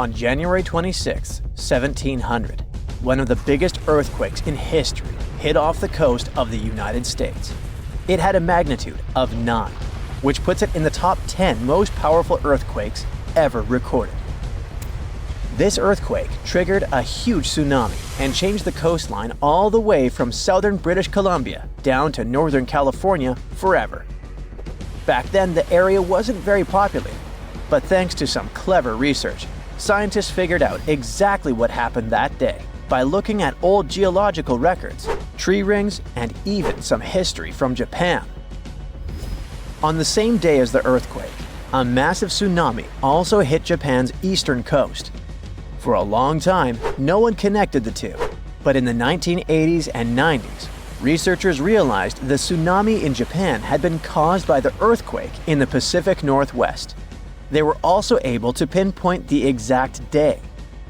On January 26, 1700, one of the biggest earthquakes in history hit off the coast of the United States. It had a magnitude of 9, which puts it in the top 10 most powerful earthquakes ever recorded. This earthquake triggered a huge tsunami and changed the coastline all the way from southern British Columbia down to northern California forever. Back then, the area wasn't very populated, but thanks to some clever research, scientists figured out exactly what happened that day by looking at old geological records, tree rings, and even some history from Japan. On the same day as the earthquake, a massive tsunami also hit Japan's eastern coast. For a long time, no one connected the two, but in the 1980s and 90s, researchers realized the tsunami in Japan had been caused by the earthquake in the Pacific Northwest. They were also able to pinpoint the exact day,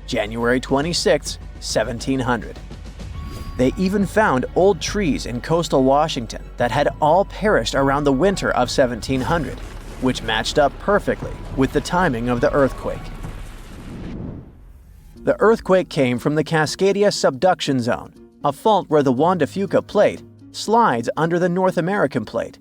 January 26, 1700. They even found old trees in coastal Washington that had all perished around the winter of 1700, which matched up perfectly with the timing of the earthquake. The earthquake came from the Cascadia subduction zone, a fault where the Juan de Fuca plate slides under the North American plate.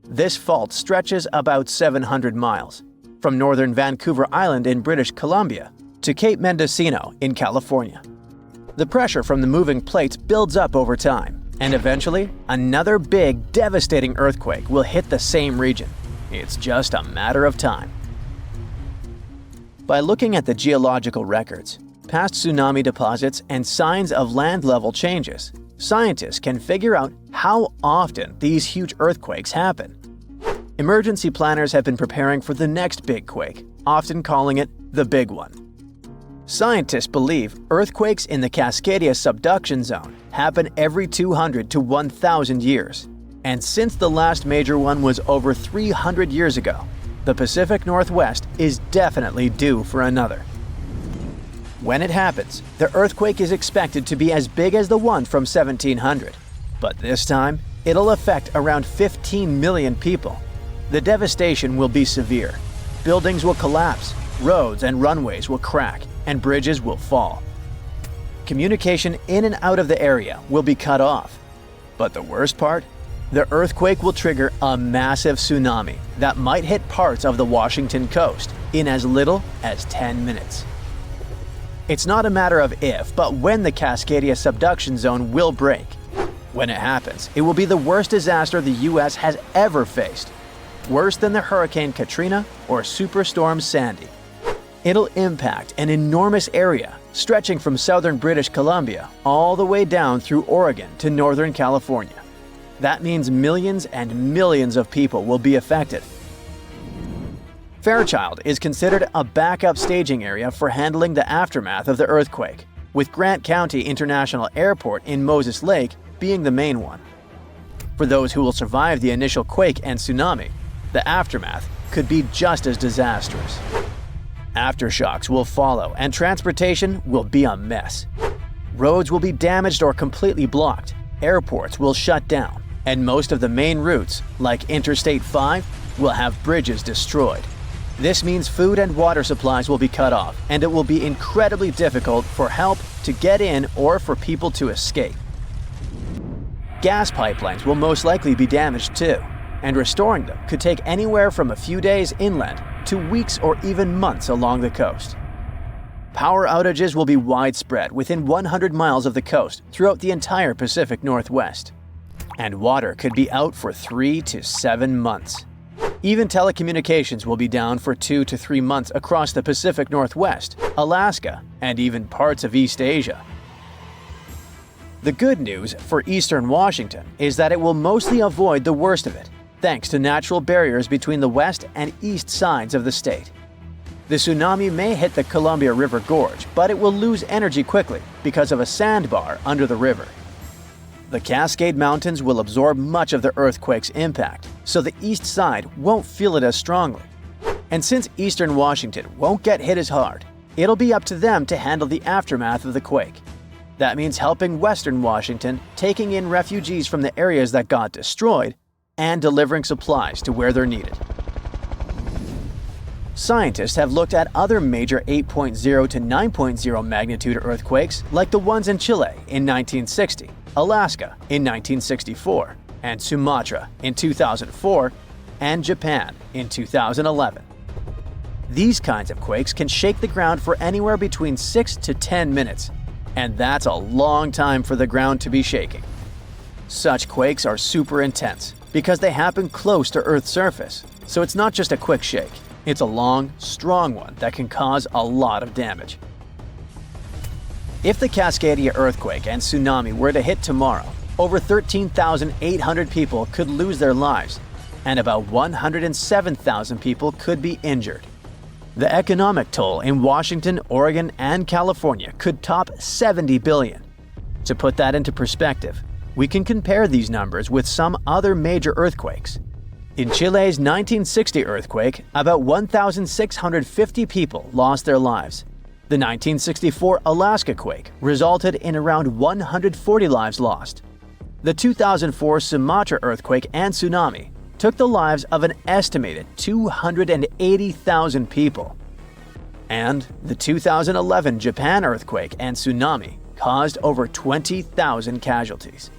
This fault stretches about 700 miles, from northern Vancouver Island in British Columbia to Cape Mendocino in California. The pressure from the moving plates builds up over time, and eventually, another big, devastating earthquake will hit the same region. It's just a matter of time. By looking at the geological records, past tsunami deposits, and signs of land level changes, scientists can figure out how often these huge earthquakes happen. Emergency planners have been preparing for the next big quake, often calling it the big one. Scientists believe earthquakes in the Cascadia subduction zone happen every 200 to 1,000 years. And since the last major one was over 300 years ago, the Pacific Northwest is definitely due for another. When it happens, the earthquake is expected to be as big as the one from 1700. But this time, it'll affect around 15 million people. The devastation will be severe. Buildings will collapse, roads and runways will crack, and bridges will fall. Communication in and out of the area will be cut off. But the worst part? The earthquake will trigger a massive tsunami that might hit parts of the Washington coast in as little as 10 minutes. It's not a matter of if, but when the Cascadia subduction zone will break. When it happens, it will be the worst disaster the US has ever faced. Worse than the Hurricane Katrina or Superstorm Sandy. It'll impact an enormous area, stretching from southern British Columbia all the way down through Oregon to northern California. That means millions and millions of people will be affected. Fairchild is considered a backup staging area for handling the aftermath of the earthquake, with Grant County International Airport in Moses Lake being the main one. For those who will survive the initial quake and tsunami, the aftermath could be just as disastrous. Aftershocks will follow, and transportation will be a mess. Roads will be damaged or completely blocked, airports will shut down, and most of the main routes, like Interstate 5, will have bridges destroyed. This means food and water supplies will be cut off, and it will be incredibly difficult for help to get in or for people to escape. Gas pipelines will most likely be damaged too, and restoring them could take anywhere from a few days inland to weeks or even months along the coast. Power outages will be widespread within 100 miles of the coast throughout the entire Pacific Northwest. And water could be out for 3 to 7 months. Even telecommunications will be down for 2 to 3 months across the Pacific Northwest, Alaska, and even parts of East Asia. The good news for eastern Washington is that it will mostly avoid the worst of it, thanks to natural barriers between the west and east sides of the state. The tsunami may hit the Columbia River Gorge, but it will lose energy quickly because of a sandbar under the river. The Cascade Mountains will absorb much of the earthquake's impact, so the east side won't feel it as strongly. And since eastern Washington won't get hit as hard, it'll be up to them to handle the aftermath of the quake. That means helping western Washington, taking in refugees from the areas that got destroyed, and delivering supplies to where they're needed. Scientists have looked at other major 8.0 to 9.0 magnitude earthquakes like the ones in Chile in 1960, Alaska in 1964, and Sumatra in 2004, and Japan in 2011. These kinds of quakes can shake the ground for anywhere between 6 to 10 minutes, and that's a long time for the ground to be shaking. Such quakes are super intense because they happen close to Earth's surface, so it's not just a quick shake. It's a long, strong one that can cause a lot of damage. If the Cascadia earthquake and tsunami were to hit tomorrow, over 13,800 people could lose their lives, and about 107,000 people could be injured. The economic toll in Washington, Oregon, and California could top 70 billion. To put that into perspective, we can compare these numbers with some other major earthquakes. In Chile's 1960 earthquake, about 1,650 people lost their lives. The 1964 Alaska quake resulted in around 140 lives lost. The 2004 Sumatra earthquake and tsunami took the lives of an estimated 280,000 people. And the 2011 Japan earthquake and tsunami caused over 20,000 casualties.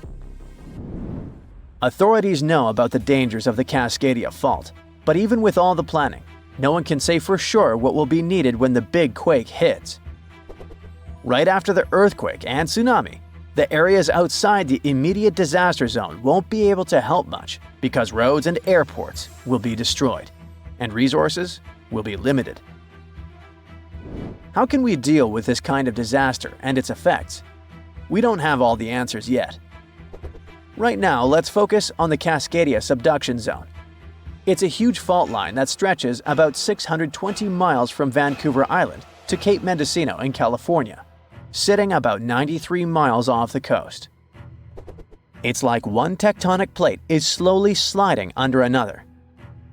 Authorities know about the dangers of the Cascadia fault, but even with all the planning, no one can say for sure what will be needed when the big quake hits. Right after the earthquake and tsunami, the areas outside the immediate disaster zone won't be able to help much because roads and airports will be destroyed, and resources will be limited. How can we deal with this kind of disaster and its effects? We don't have all the answers yet. Right now, let's focus on the Cascadia subduction zone. It's a huge fault line that stretches about 620 miles from Vancouver Island to Cape Mendocino in California, sitting about 93 miles off the coast. It's like one tectonic plate is slowly sliding under another.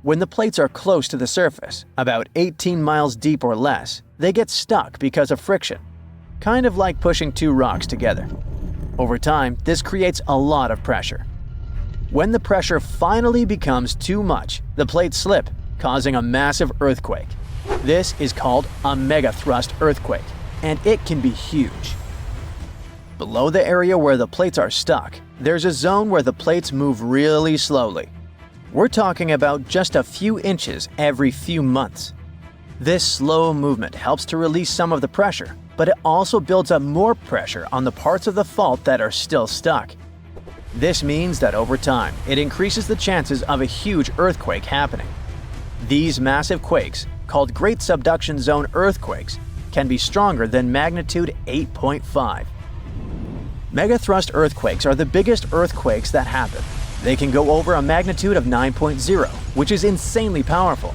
When the plates are close to the surface, about 18 miles deep or less, they get stuck because of friction, kind of like pushing two rocks together. Over time, this creates a lot of pressure. When the pressure finally becomes too much, the plates slip, causing a massive earthquake. This is called a megathrust earthquake, and it can be huge. Below the area where the plates are stuck, there's a zone where the plates move really slowly. We're talking about just a few inches every few months. This slow movement helps to release some of the pressure, but it also builds up more pressure on the parts of the fault that are still stuck. This means that over time, it increases the chances of a huge earthquake happening. These massive quakes, called Great Subduction Zone earthquakes, can be stronger than magnitude 8.5. Megathrust earthquakes are the biggest earthquakes that happen. They can go over a magnitude of 9.0, which is insanely powerful.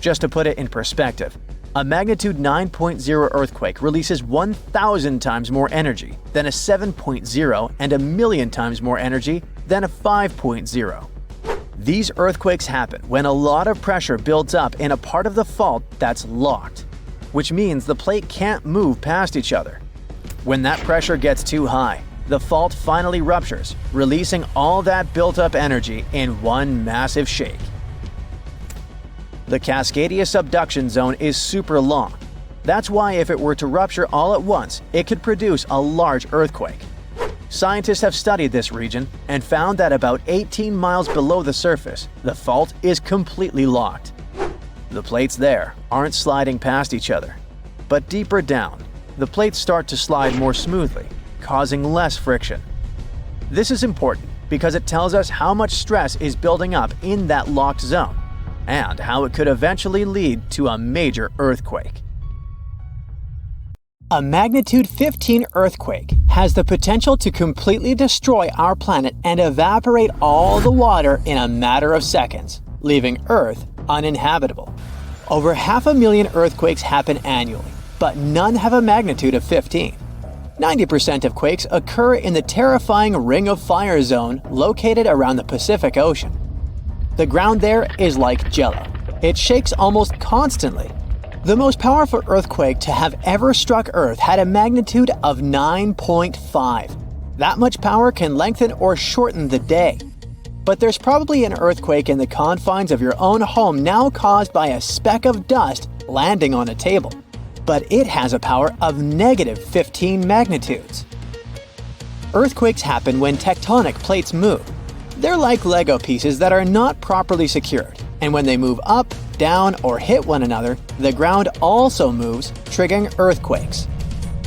Just to put it in perspective, a magnitude 9.0 earthquake releases 1,000 times more energy than a 7.0 and 1,000,000 times more energy than a 5.0. These earthquakes happen when a lot of pressure builds up in a part of the fault that's locked, which means the plate can't move past each other. When that pressure gets too high, the fault finally ruptures, releasing all that built-up energy in one massive shake. The Cascadia subduction zone is super long. That's why if it were to rupture all at once, it could produce a large earthquake. Scientists have studied this region and found that about 18 miles below the surface, the fault is completely locked. The plates there aren't sliding past each other. But deeper down, the plates start to slide more smoothly, causing less friction. This is important because it tells us how much stress is building up in that locked zone, and how it could eventually lead to a major earthquake. A magnitude 15 earthquake has the potential to completely destroy our planet and evaporate all the water in a matter of seconds, leaving Earth uninhabitable. Over 500,000 earthquakes happen annually, but none have a magnitude of 15. 90% of quakes occur in the terrifying Ring of Fire zone located around the Pacific Ocean. The ground there is like jello. It shakes almost constantly. The most powerful earthquake to have ever struck Earth had a magnitude of 9.5. That much power can lengthen or shorten the day. But there's probably an earthquake in the confines of your own home now caused by a speck of dust landing on a table. But it has a power of -15 magnitudes. Earthquakes happen when tectonic plates move. They're like Lego pieces that are not properly secured, and when they move up, down, or hit one another, the ground also moves, triggering earthquakes.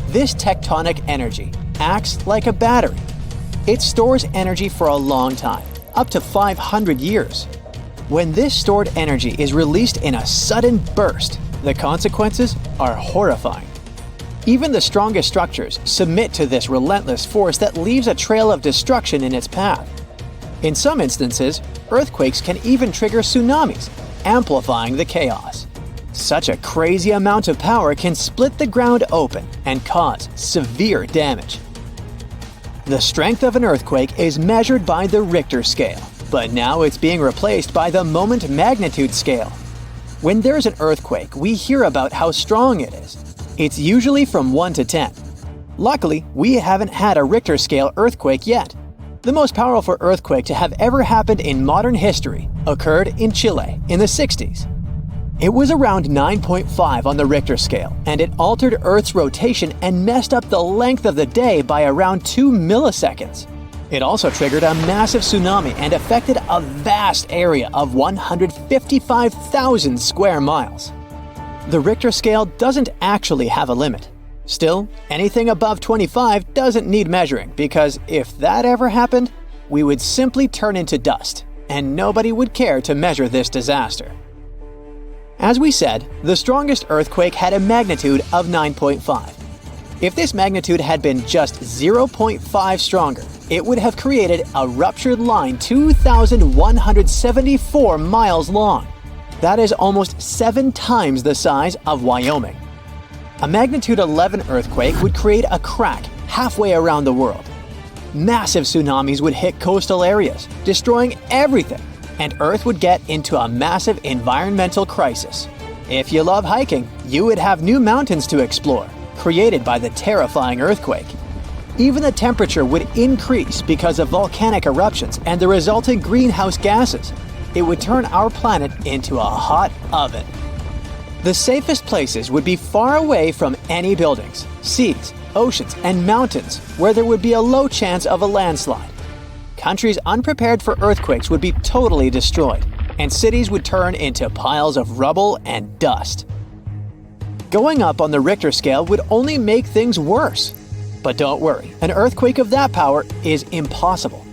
This tectonic energy acts like a battery. It stores energy for a long time, up to 500 years. When this stored energy is released in a sudden burst, the consequences are horrifying. Even the strongest structures submit to this relentless force that leaves a trail of destruction in its path. In some instances, earthquakes can even trigger tsunamis, amplifying the chaos. Such a crazy amount of power can split the ground open and cause severe damage. The strength of an earthquake is measured by the Richter scale, but now it's being replaced by the moment magnitude scale. When there's an earthquake, we hear about how strong it is. It's usually from 1 to 10. Luckily, we haven't had a Richter scale earthquake yet. The most powerful earthquake to have ever happened in modern history occurred in Chile in the 60s. It was around 9.5 on the Richter scale, and it altered Earth's rotation and messed up the length of the day by around 2 milliseconds. It also triggered a massive tsunami and affected a vast area of 155,000 square miles. The Richter scale doesn't actually have a limit. Still, anything above 25 doesn't need measuring, because if that ever happened, we would simply turn into dust, and nobody would care to measure this disaster. As we said, the strongest earthquake had a magnitude of 9.5. If this magnitude had been just 0.5 stronger, it would have created a ruptured line 2,174 miles long. That is almost 7 times the size of Wyoming. A magnitude 11 earthquake would create a crack halfway around the world. Massive tsunamis would hit coastal areas, destroying everything, and Earth would get into a massive environmental crisis. If you love hiking, you would have new mountains to explore, created by the terrifying earthquake. Even the temperature would increase because of volcanic eruptions and the resulting greenhouse gases. It would turn our planet into a hot oven. The safest places would be far away from any buildings, seas, oceans, and mountains where there would be a low chance of a landslide. Countries unprepared for earthquakes would be totally destroyed, and cities would turn into piles of rubble and dust. Going up on the Richter scale would only make things worse. But don't worry, an earthquake of that power is impossible.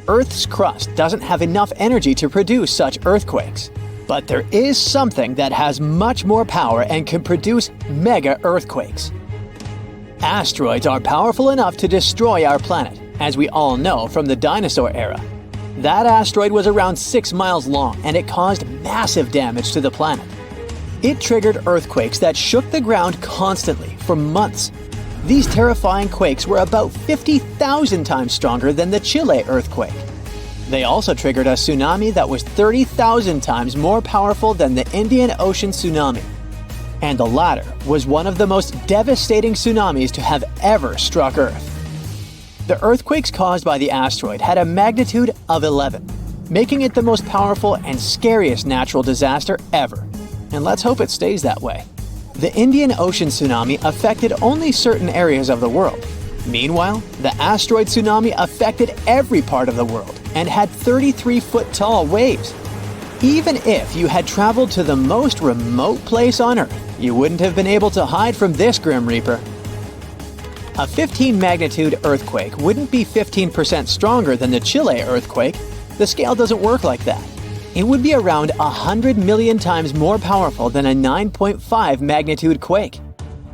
Earth's crust doesn't have enough energy to produce such earthquakes. But there is something that has much more power and can produce mega earthquakes. Asteroids are powerful enough to destroy our planet, as we all know from the dinosaur era. That asteroid was around 6 miles long, and it caused massive damage to the planet. It triggered earthquakes that shook the ground constantly for months. These terrifying quakes were about 50,000 times stronger than the Chile earthquake. They also triggered a tsunami that was 30,000 times more powerful than the Indian Ocean tsunami. And the latter was one of the most devastating tsunamis to have ever struck Earth. The earthquakes caused by the asteroid had a magnitude of 11, making it the most powerful and scariest natural disaster ever. And let's hope it stays that way. The Indian Ocean tsunami affected only certain areas of the world. Meanwhile, the asteroid tsunami affected every part of the world and had 33-foot-tall waves. Even if you had traveled to the most remote place on Earth, you wouldn't have been able to hide from this Grim Reaper. A 15-magnitude earthquake wouldn't be 15% stronger than the Chile earthquake. The scale doesn't work like that. It would be around 100 million times more powerful than a 9.5 magnitude quake.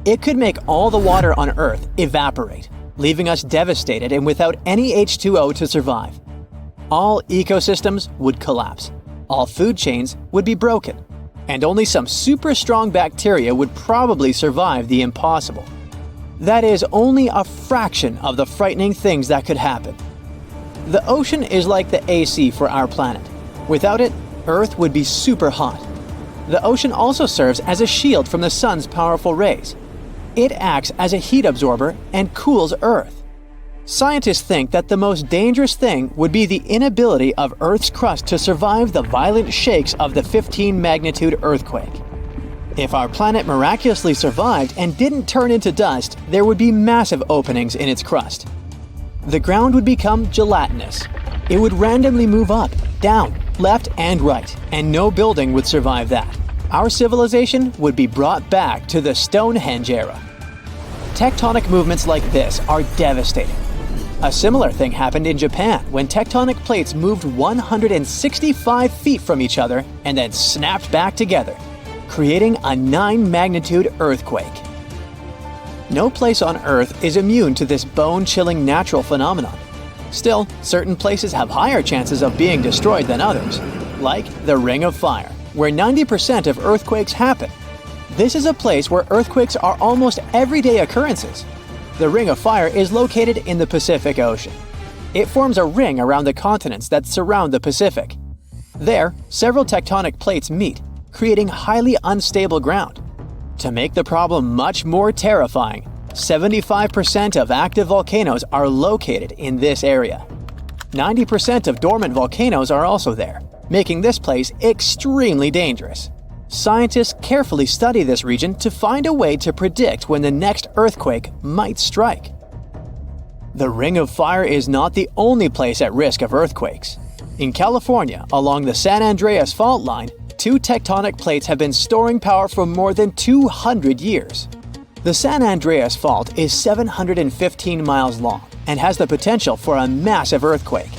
It could make all the water on Earth evaporate, leaving us devastated and without any H2O to survive. All ecosystems would collapse, all food chains would be broken, and only some super strong bacteria would probably survive the impossible. That is only a fraction of the frightening things that could happen. The ocean is like the AC for our planet. Without it, Earth would be super hot. The ocean also serves as a shield from the sun's powerful rays. It acts as a heat absorber and cools Earth. Scientists think that the most dangerous thing would be the inability of Earth's crust to survive the violent shakes of the 15-magnitude earthquake. If our planet miraculously survived and didn't turn into dust, there would be massive openings in its crust. The ground would become gelatinous. It would randomly move up, down, left, and right, and no building would survive that. Our civilization would be brought back to the Stonehenge era. Tectonic movements like this are devastating. A similar thing happened in Japan when tectonic plates moved 165 feet from each other and then snapped back together, creating a 9-magnitude earthquake. No place on Earth is immune to this bone-chilling natural phenomenon. Still, certain places have higher chances of being destroyed than others, like the Ring of Fire, where 90% of earthquakes happen. This is a place where earthquakes are almost everyday occurrences. The Ring of Fire is located in the Pacific Ocean. It forms a ring around the continents that surround the Pacific. There, several tectonic plates meet, creating highly unstable ground. To make the problem much more terrifying, 75% of active volcanoes are located in this area. 90% of dormant volcanoes are also there, making this place extremely dangerous. Scientists carefully study this region to find a way to predict when the next earthquake might strike. The Ring of Fire is not the only place at risk of earthquakes. In California, along the San Andreas fault line, 2 tectonic plates have been storing power for more than 200 years. The San Andreas fault is 715 miles long and has the potential for a massive earthquake.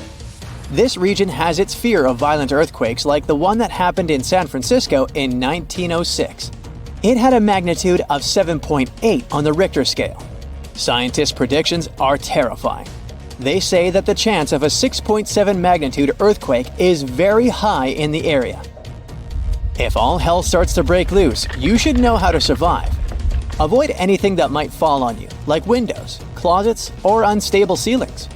This region has its fear of violent earthquakes like the one that happened in San Francisco in 1906. It had a magnitude of 7.8 on the Richter scale. Scientists' predictions are terrifying. They say that the chance of a 6.7 magnitude earthquake is very high in the area. If all hell starts to break loose, you should know how to survive. Avoid anything that might fall on you, like windows, closets, or unstable ceilings.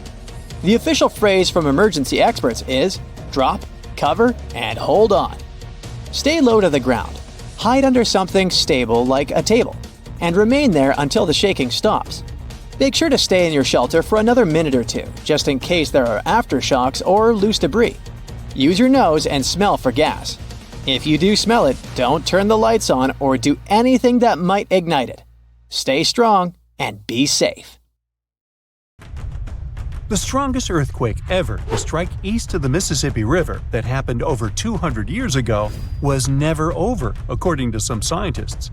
The official phrase from emergency experts is drop, cover, and hold on. Stay low to the ground. Hide under something stable like a table, and remain there until the shaking stops. Make sure to stay in your shelter for another minute or two, just in case there are aftershocks or loose debris. Use your nose and smell for gas. If you do smell it, don't turn the lights on or do anything that might ignite it. Stay strong and be safe. The strongest earthquake ever to strike east of the Mississippi River that happened over 200 years ago was never over, according to some scientists.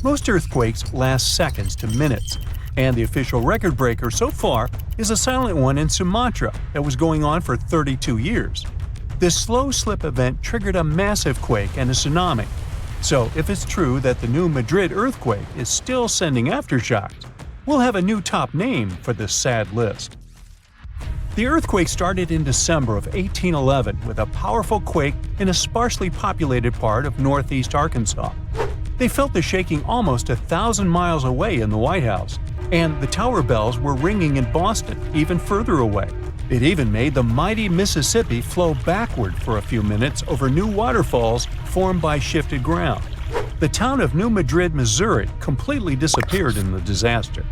Most earthquakes last seconds to minutes, and the official record breaker so far is a silent one in Sumatra that was going on for 32 years. This slow slip event triggered a massive quake and a tsunami. So if it's true that the New Madrid earthquake is still sending aftershocks, we'll have a new top name for this sad list. The earthquake started in December of 1811 with a powerful quake in a sparsely populated part of northeast Arkansas. They felt the shaking almost 1,000 miles away in the White House, and the tower bells were ringing in Boston, even further away. It even made the mighty Mississippi flow backward for a few minutes over new waterfalls formed by shifted ground. The town of New Madrid, Missouri, completely disappeared in the disaster.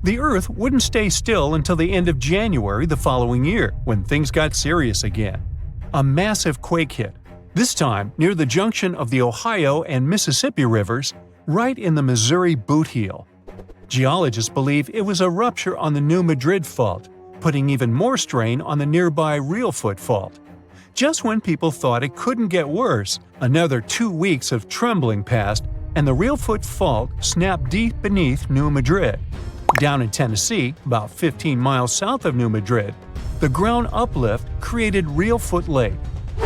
The Earth wouldn't stay still until the end of January the following year, when things got serious again. A massive quake hit, this time near the junction of the Ohio and Mississippi rivers, right in the Missouri boot heel. Geologists believe it was a rupture on the New Madrid fault, putting even more strain on the nearby Reelfoot fault. Just when people thought it couldn't get worse, another 2 weeks of trembling passed, and the Reelfoot fault snapped deep beneath New Madrid. Down in Tennessee, about 15 miles south of New Madrid, the ground uplift created Reelfoot Lake.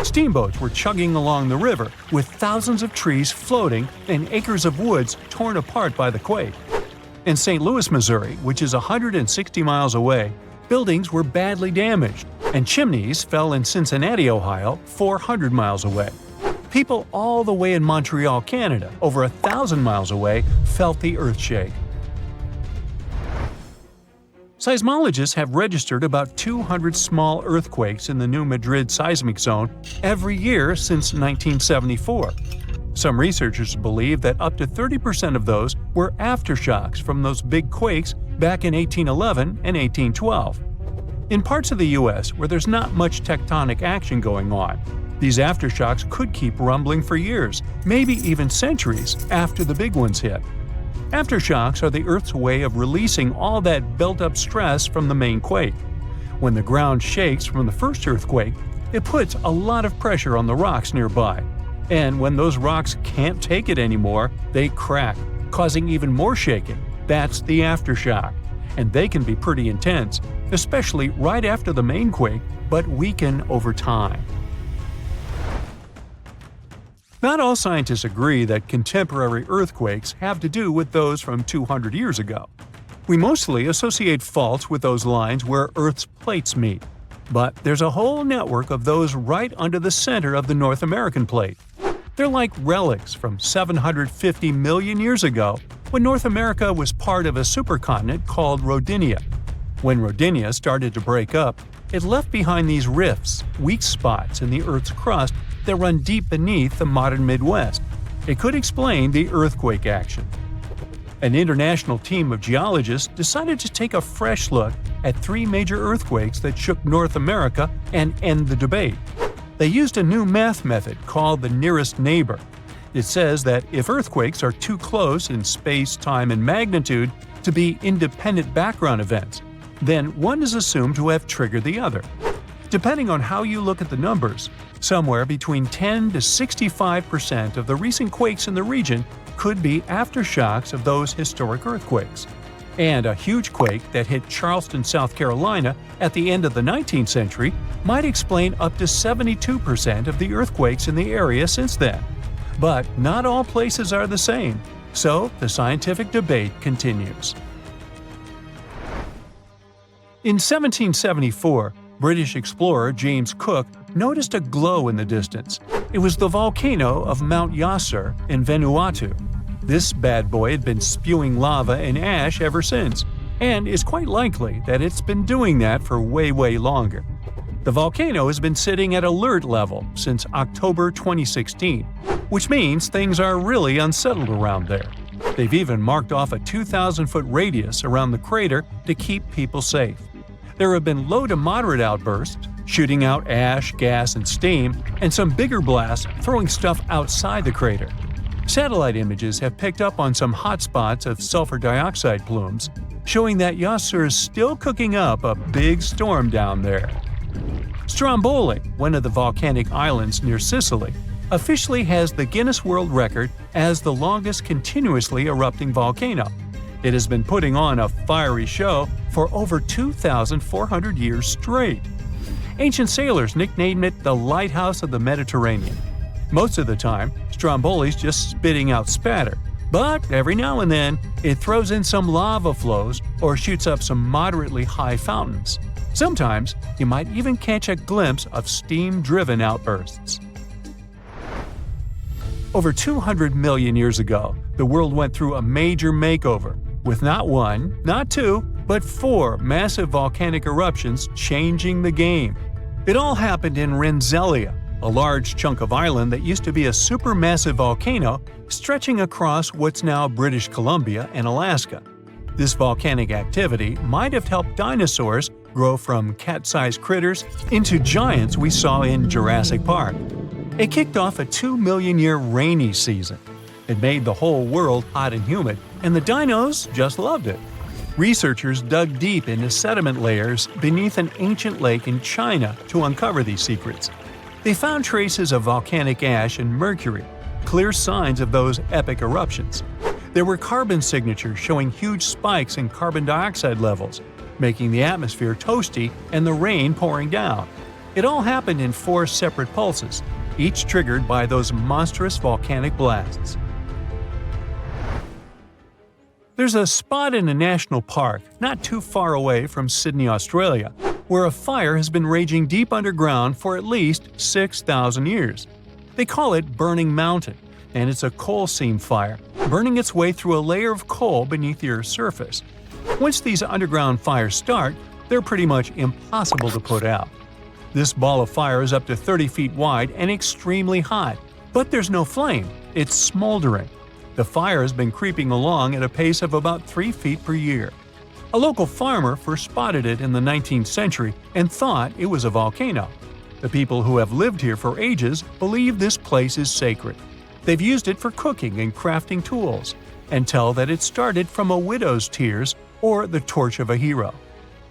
Steamboats were chugging along the river, with thousands of trees floating and acres of woods torn apart by the quake. In St. Louis, Missouri, which is 160 miles away, buildings were badly damaged, and chimneys fell in Cincinnati, Ohio, 400 miles away. People all the way in Montreal, Canada, over 1,000 miles away, felt the earthshake. Seismologists have registered about 200 small earthquakes in the New Madrid seismic zone every year since 1974. Some researchers believe that up to 30% of those were aftershocks from those big quakes back in 1811 and 1812. In parts of the US where there's not much tectonic action going on, these aftershocks could keep rumbling for years, maybe even centuries, after the big ones hit. Aftershocks are the Earth's way of releasing all that built-up stress from the main quake. When the ground shakes from the first earthquake, it puts a lot of pressure on the rocks nearby. And when those rocks can't take it anymore, they crack, causing even more shaking. That's the aftershock. And they can be pretty intense, especially right after the main quake, but weaken over time. Not all scientists agree that contemporary earthquakes have to do with those from 200 years ago. We mostly associate faults with those lines where Earth's plates meet. But there's a whole network of those right under the center of the North American plate. They're like relics from 750 million years ago, when North America was part of a supercontinent called Rodinia. When Rodinia started to break up, it left behind these rifts, weak spots in the Earth's crust that run deep beneath the modern Midwest. It could explain the earthquake action. An international team of geologists decided to take a fresh look at 3 major earthquakes that shook North America and end the debate. They used a new math method called the nearest neighbor. It says that if earthquakes are too close in space, time, and magnitude to be independent background events, then one is assumed to have triggered the other. Depending on how you look at the numbers, somewhere between 10 to 65% of the recent quakes in the region could be aftershocks of those historic earthquakes. And a huge quake that hit Charleston, South Carolina at the end of the 19th century might explain up to 72% of the earthquakes in the area since then. But not all places are the same, so the scientific debate continues. In 1774, British explorer James Cook noticed a glow in the distance. It was the volcano of Mount Yasur in Vanuatu. This bad boy had been spewing lava and ash ever since, and it's quite likely that it's been doing that for way longer. The volcano has been sitting at alert level since October 2016, which means things are really unsettled around there. They've even marked off a 2,000-foot radius around the crater to keep people safe. There have been low to moderate outbursts, shooting out ash, gas, and steam, and some bigger blasts throwing stuff outside the crater. Satellite images have picked up on some hotspots of sulfur dioxide plumes, showing that Yasur is still cooking up a big storm down there. Stromboli, one of the volcanic islands near Sicily, officially has the Guinness World Record as the longest continuously erupting volcano. It has been putting on a fiery show for over 2,400 years straight. Ancient sailors nicknamed it the Lighthouse of the Mediterranean. Most of the time, Stromboli's just spitting out spatter, but every now and then it throws in some lava flows or shoots up some moderately high fountains. Sometimes you might even catch a glimpse of steam-driven outbursts. Over 200 million years ago, the world went through a major makeover, with not one, not two, but 4 massive volcanic eruptions changing the game. It all happened in Rensselaer, a large chunk of island that used to be a supermassive volcano stretching across what's now British Columbia and Alaska. This volcanic activity might have helped dinosaurs grow from cat-sized critters into giants we saw in Jurassic Park. It kicked off a 2-million-year rainy season. It made the whole world hot and humid, and the dinos just loved it. Researchers dug deep into sediment layers beneath an ancient lake in China to uncover these secrets. They found traces of volcanic ash and mercury, clear signs of those epic eruptions. There were carbon signatures showing huge spikes in carbon dioxide levels, making the atmosphere toasty and the rain pouring down. It all happened in 4 separate pulses, each triggered by those monstrous volcanic blasts. There's a spot in a national park not too far away from Sydney, Australia, where a fire has been raging deep underground for at least 6,000 years. They call it Burning Mountain, and it's a coal seam fire, burning its way through a layer of coal beneath the Earth's surface. Once these underground fires start, they're pretty much impossible to put out. This ball of fire is up to 30 feet wide and extremely hot, but there's no flame, It's smoldering. The fire has been creeping along at a pace of about 3 feet per year. A local farmer first spotted it in the 19th century and thought it was a volcano. The people who have lived here for ages believe this place is sacred. They've used it for cooking and crafting tools, and tell that it started from a widow's tears or the torch of a hero.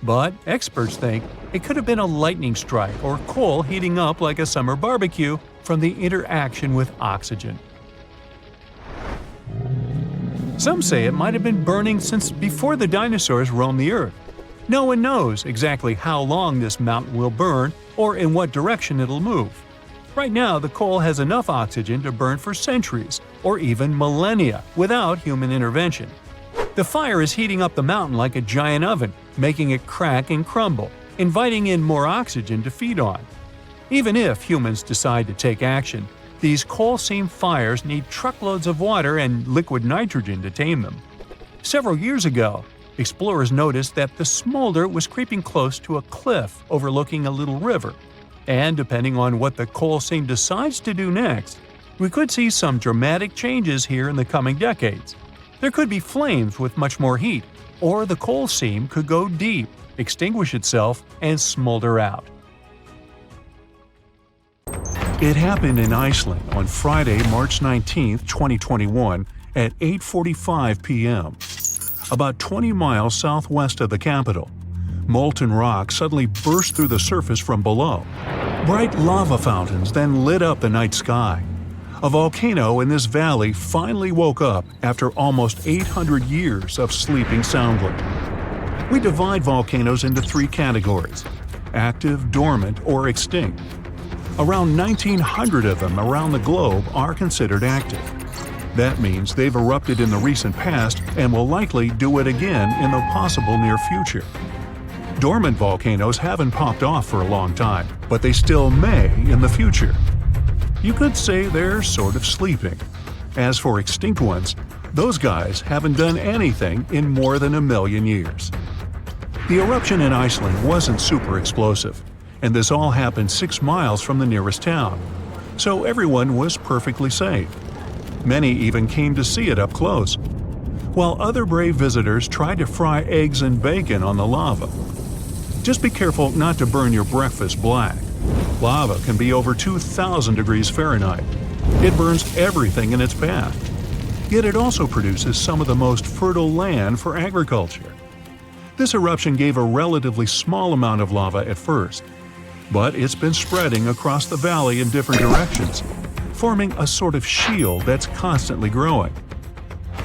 But experts think it could have been a lightning strike or coal heating up like a summer barbecue from the interaction with oxygen. Some say it might have been burning since before the dinosaurs roamed the Earth. No one knows exactly how long this mountain will burn or in what direction it'll move. Right now, the coal has enough oxygen to burn for centuries or even millennia without human intervention. The fire is heating up the mountain like a giant oven, making it crack and crumble, inviting in more oxygen to feed on. Even if humans decide to take action, these coal-seam fires need truckloads of water and liquid nitrogen to tame them. Several years ago, explorers noticed that the smolder was creeping close to a cliff overlooking a little river. And depending on what the coal seam decides to do next, we could see some dramatic changes here in the coming decades. There could be flames with much more heat, or the coal seam could go deep, extinguish itself, and smolder out. It happened in Iceland on Friday, March 19, 2021 at 8:45 p.m. About 20 miles southwest of the capital. Molten rock suddenly burst through the surface from below. Bright lava fountains then lit up the night sky. A volcano in this valley finally woke up after almost 800 years of sleeping soundly. We divide volcanoes into 3 categories: active, dormant, or extinct. Around 1,900 of them around the globe are considered active. That means they've erupted in the recent past and will likely do it again in the possible near future. Dormant volcanoes haven't popped off for a long time, but they still may in the future. You could say they're sort of sleeping. As for extinct ones, those guys haven't done anything in more than 1 million years. The eruption in Iceland wasn't super explosive, and this all happened 6 miles from the nearest town, so everyone was perfectly safe. Many even came to see it up close, while other brave visitors tried to fry eggs and bacon on the lava. Just be careful not to burn your breakfast black. Lava can be over 2,000 degrees Fahrenheit. It burns everything in its path. Yet it also produces some of the most fertile land for agriculture. This eruption gave a relatively small amount of lava at first, but it's been spreading across the valley in different directions, forming a sort of shield that's constantly growing.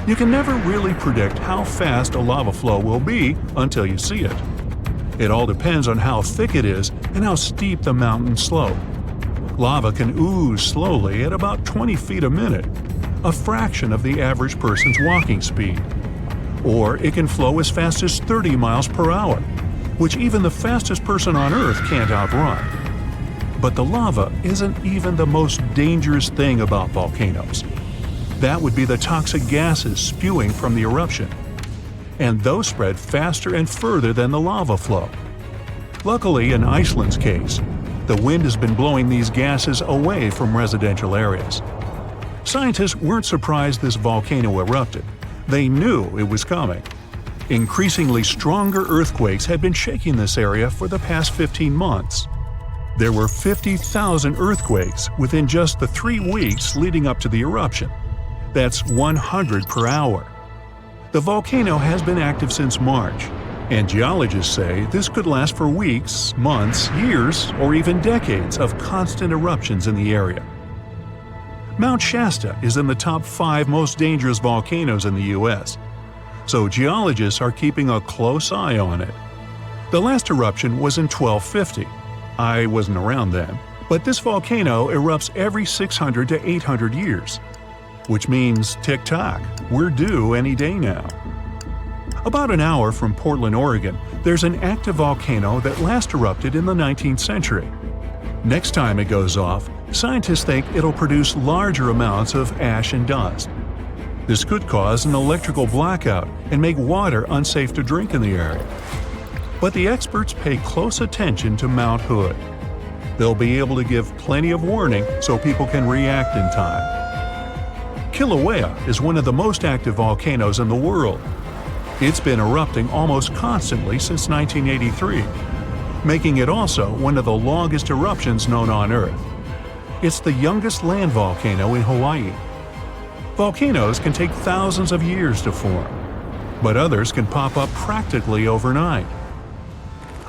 You can never really predict how fast a lava flow will be until you see it. It all depends on how thick it is and how steep the mountain slope. Lava can ooze slowly at about 20 feet a minute, a fraction of the average person's walking speed. Or it can flow as fast as 30 miles per hour, which even the fastest person on Earth can't outrun. But the lava isn't even the most dangerous thing about volcanoes. That would be the toxic gases spewing from the eruption. And those spread faster and further than the lava flow. Luckily, in Iceland's case, the wind has been blowing these gases away from residential areas. Scientists weren't surprised this volcano erupted. They knew it was coming. Increasingly stronger earthquakes had been shaking this area for the past 15 months. There were 50,000 earthquakes within just the 3 weeks leading up to the eruption. That's 100 per hour. The volcano has been active since March, and geologists say this could last for weeks, months, years, or even decades of constant eruptions in the area. Mount Shasta is in the top 5 most dangerous volcanoes in the U.S., so geologists are keeping a close eye on it. The last eruption was in 1250. I wasn't around then, but this volcano erupts every 600 to 800 years. Which means tick-tock, we're due any day now. About an hour from Portland, Oregon, there's an active volcano that last erupted in the 19th century. Next time it goes off, scientists think it'll produce larger amounts of ash and dust. This could cause an electrical blackout and make water unsafe to drink in the area. But the experts pay close attention to Mount Hood. They'll be able to give plenty of warning so people can react in time. Kilauea is one of the most active volcanoes in the world. It's been erupting almost constantly since 1983, making it also one of the longest eruptions known on Earth. It's the youngest land volcano in Hawaii. Volcanoes can take thousands of years to form, but others can pop up practically overnight.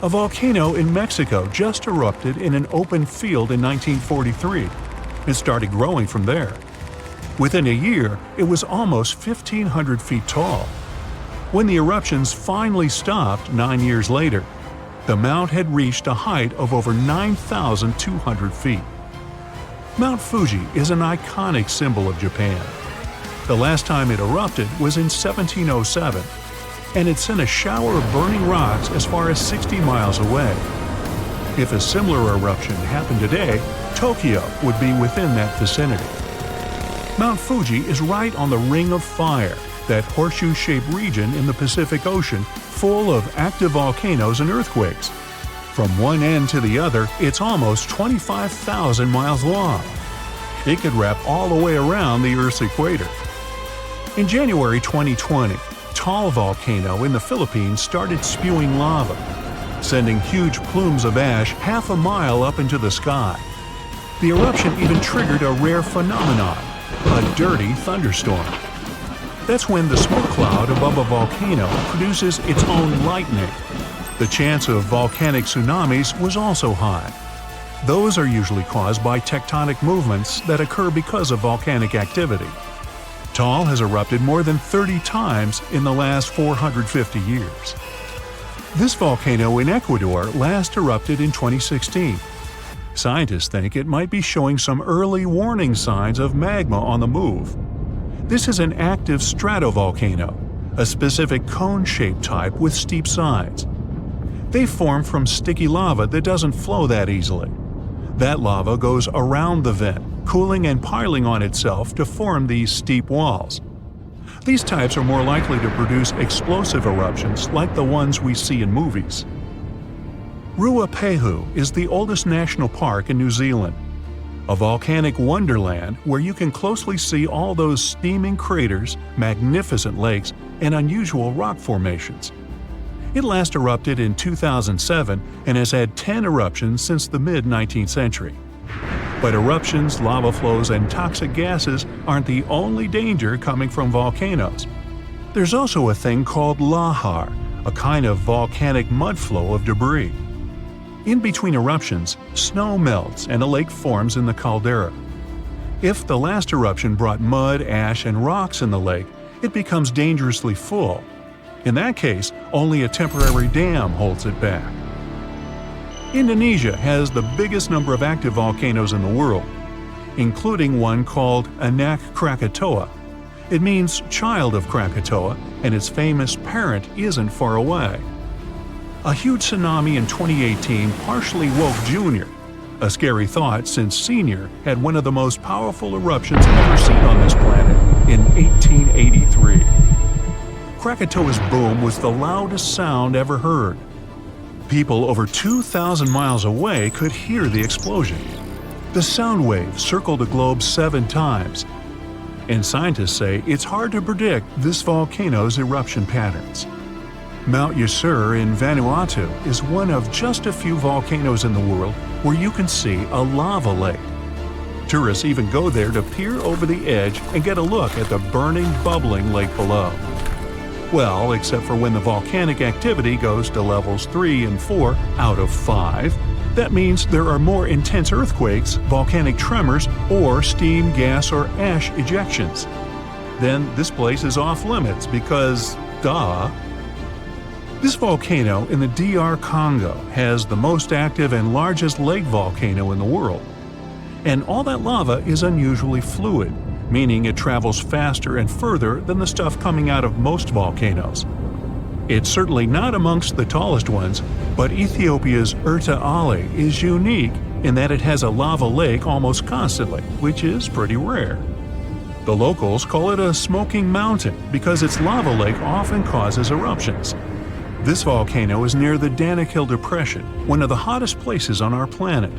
A volcano in Mexico just erupted in an open field in 1943 and started growing from there. Within a year, it was almost 1,500 feet tall. When the eruptions finally stopped 9 years later, the mount had reached a height of over 9,200 feet. Mount Fuji is an iconic symbol of Japan. The last time it erupted was in 1707, and it sent a shower of burning rocks as far as 60 miles away. If a similar eruption happened today, Tokyo would be within that vicinity. Mount Fuji is right on the Ring of Fire, that horseshoe-shaped region in the Pacific Ocean full of active volcanoes and earthquakes. From one end to the other, it's almost 25,000 miles long. It could wrap all the way around the Earth's equator. In January 2020, Taal volcano in the Philippines started spewing lava, sending huge plumes of ash half a mile up into the sky. The eruption even triggered a rare phenomenon, a dirty thunderstorm. That's when the smoke cloud above a volcano produces its own lightning. The chance of volcanic tsunamis was also high. Those are usually caused by tectonic movements that occur because of volcanic activity. Taal has erupted more than 30 times in the last 450 years. This volcano in Ecuador last erupted in 2016. Scientists think it might be showing some early warning signs of magma on the move. This is an active stratovolcano, a specific cone-shaped type with steep sides. They form from sticky lava that doesn't flow that easily. That lava goes around the vent, cooling and piling on itself to form these steep walls. These types are more likely to produce explosive eruptions like the ones we see in movies. Ruapehu is the oldest national park in New Zealand, a volcanic wonderland where you can closely see all those steaming craters, magnificent lakes, and unusual rock formations. It last erupted in 2007 and has had 10 eruptions since the mid-19th century. But eruptions, lava flows, and toxic gases aren't the only danger coming from volcanoes. There's also a thing called lahar, a kind of volcanic mud flow of debris. In between eruptions, snow melts and a lake forms in the caldera. If the last eruption brought mud, ash, and rocks in the lake, it becomes dangerously full. In that case, only a temporary dam holds it back. Indonesia has the biggest number of active volcanoes in the world, including one called Anak Krakatoa. It means child of Krakatoa, and its famous parent isn't far away. A huge tsunami in 2018 partially woke Junior, a scary thought since Senior had one of the most powerful eruptions ever seen on this planet in 1883. Krakatoa's boom was the loudest sound ever heard. People over 2,000 miles away could hear the explosion. The sound wave circled the globe 7 times, and scientists say it's hard to predict this volcano's eruption patterns. Mount Yasur in Vanuatu is one of just a few volcanoes in the world where you can see a lava lake. Tourists even go there to peer over the edge and get a look at the burning, bubbling lake below. Well, except for when the volcanic activity goes to levels 3 and 4 out of 5. That means there are more intense earthquakes, volcanic tremors, or steam, gas, or ash ejections. Then this place is off limits because, duh. This volcano in the DR Congo has the most active and largest lake volcano in the world. And all that lava is unusually fluid, meaning it travels faster and further than the stuff coming out of most volcanoes. It's certainly not amongst the tallest ones, but Ethiopia's Erta Ali is unique in that it has a lava lake almost constantly, which is pretty rare. The locals call it a smoking mountain because its lava lake often causes eruptions. This volcano is near the Danakil Depression, one of the hottest places on our planet.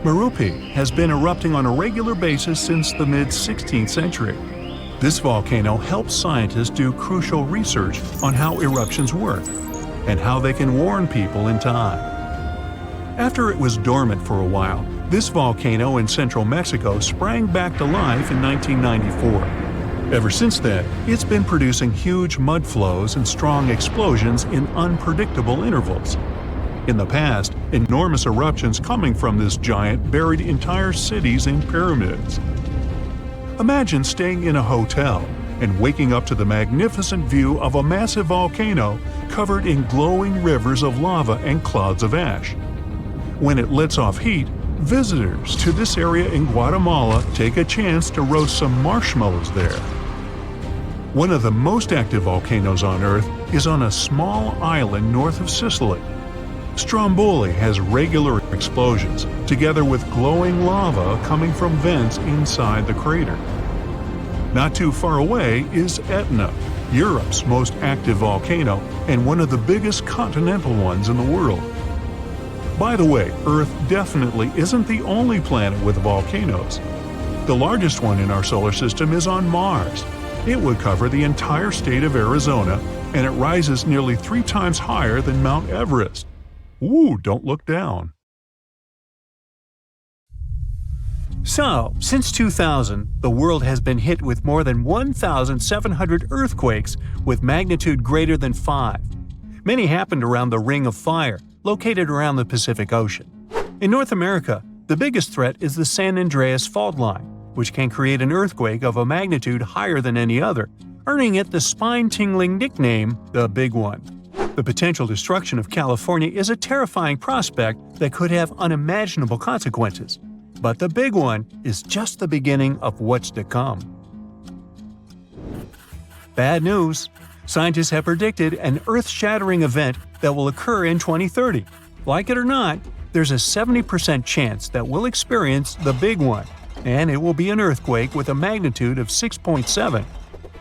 Merupi has been erupting on a regular basis since the mid-16th century. This volcano helps scientists do crucial research on how eruptions work and how they can warn people in time. After it was dormant for a while, this volcano in central Mexico sprang back to life in 1994. Ever since then, it's been producing huge mud flows and strong explosions in unpredictable intervals. In the past, enormous eruptions coming from this giant buried entire cities in pyramids. Imagine staying in a hotel and waking up to the magnificent view of a massive volcano covered in glowing rivers of lava and clouds of ash. When it lets off heat, visitors to this area in Guatemala take a chance to roast some marshmallows there. One of the most active volcanoes on Earth is on a small island north of Sicily. Stromboli has regular explosions, together with glowing lava coming from vents inside the crater. Not too far away is Etna, Europe's most active volcano and one of the biggest continental ones in the world. By the way, Earth definitely isn't the only planet with volcanoes. The largest one in our solar system is on Mars. It would cover the entire state of Arizona, and it rises nearly 3 times higher than Mount Everest. Ooh, don't look down. So, since 2000, the world has been hit with more than 1,700 earthquakes with magnitude greater than 5. Many happened around the Ring of Fire, located around the Pacific Ocean. In North America, the biggest threat is the San Andreas fault line, which can create an earthquake of a magnitude higher than any other, earning it the spine-tingling nickname, the Big One. The potential destruction of California is a terrifying prospect that could have unimaginable consequences. But the Big One is just the beginning of what's to come. Bad news! Scientists have predicted an earth-shattering event that will occur in 2030. Like it or not, there's a 70% chance that we'll experience the Big One, and it will be an earthquake with a magnitude of 6.7.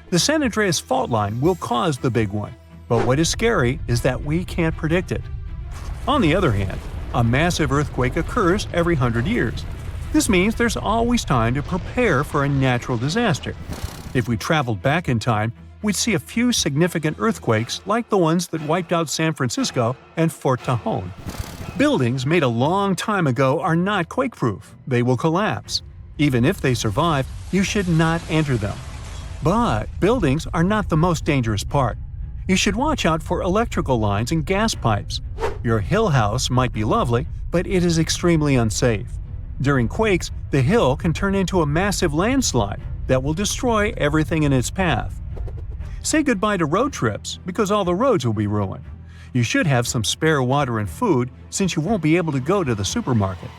The San Andreas fault line will cause the Big One, but what is scary is that we can't predict it. On the other hand, a massive earthquake occurs every 100 years. This means there's always time to prepare for a natural disaster. If we traveled back in time, we'd see a few significant earthquakes like the ones that wiped out San Francisco and Fort Tajon. Buildings made a long time ago are not quake-proof. They will collapse. Even if they survive, you should not enter them. But buildings are not the most dangerous part. You should watch out for electrical lines and gas pipes. Your hill house might be lovely, but it is extremely unsafe. During quakes, the hill can turn into a massive landslide that will destroy everything in its path. Say goodbye to road trips because all the roads will be ruined. You should have some spare water and food since you won't be able to go to the supermarket.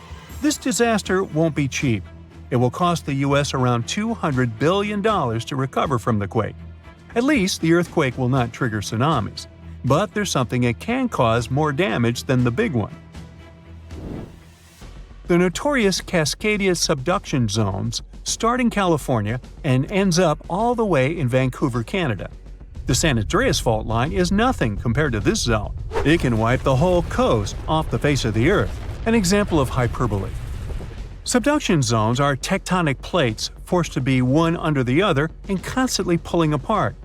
This disaster won't be cheap. It will cost the U.S. around $200 billion to recover from the quake. At least the earthquake will not trigger tsunamis. But there's something that can cause more damage than the big one. The notorious Cascadia subduction zones start in California and ends up all the way in Vancouver, Canada. The San Andreas fault line is nothing compared to this zone. It can wipe the whole coast off the face of the Earth, an example of hyperbole. Subduction zones are tectonic plates forced to be one under the other and constantly pulling apart.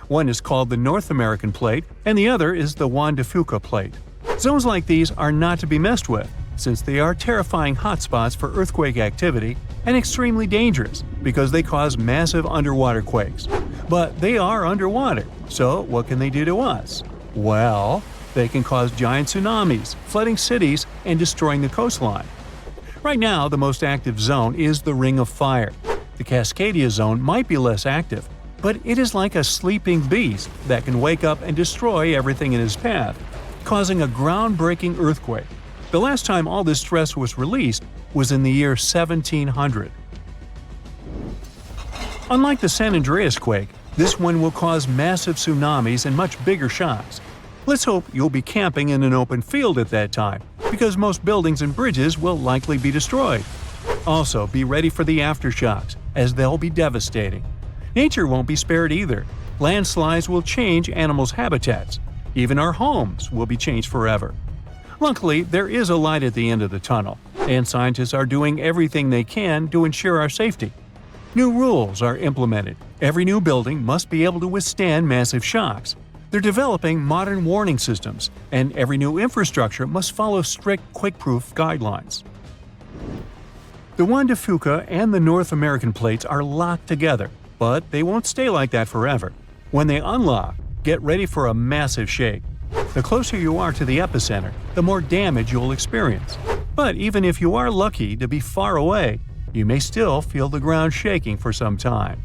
One is called the North American Plate and the other is the Juan de Fuca Plate. Zones like these are not to be messed with, since they are terrifying hotspots for earthquake activity and extremely dangerous because they cause massive underwater quakes. But they are underwater, so what can they do to us? Well, they can cause giant tsunamis, flooding cities, and destroying the coastline. Right now, the most active zone is the Ring of Fire. The Cascadia zone might be less active, but it is like a sleeping beast that can wake up and destroy everything in its path, causing a groundbreaking earthquake. The last time all this stress was released was in the year 1700. Unlike the San Andreas quake, this one will cause massive tsunamis and much bigger shocks. Let's hope you'll be camping in an open field at that time, because most buildings and bridges will likely be destroyed. Also, be ready for the aftershocks, as they'll be devastating. Nature won't be spared either. Landslides will change animals' habitats. Even our homes will be changed forever. Luckily, there is a light at the end of the tunnel. and scientists are doing everything they can to ensure our safety. New rules are implemented. Every new building must be able to withstand massive shocks. They're developing modern warning systems, and every new infrastructure must follow strict quake-proof guidelines. The Juan de Fuca and the North American plates are locked together, but they won't stay like that forever. When they unlock, get ready for a massive shake. The closer you are to the epicenter, the more damage you'll experience. But even if you are lucky to be far away, you may still feel the ground shaking for some time.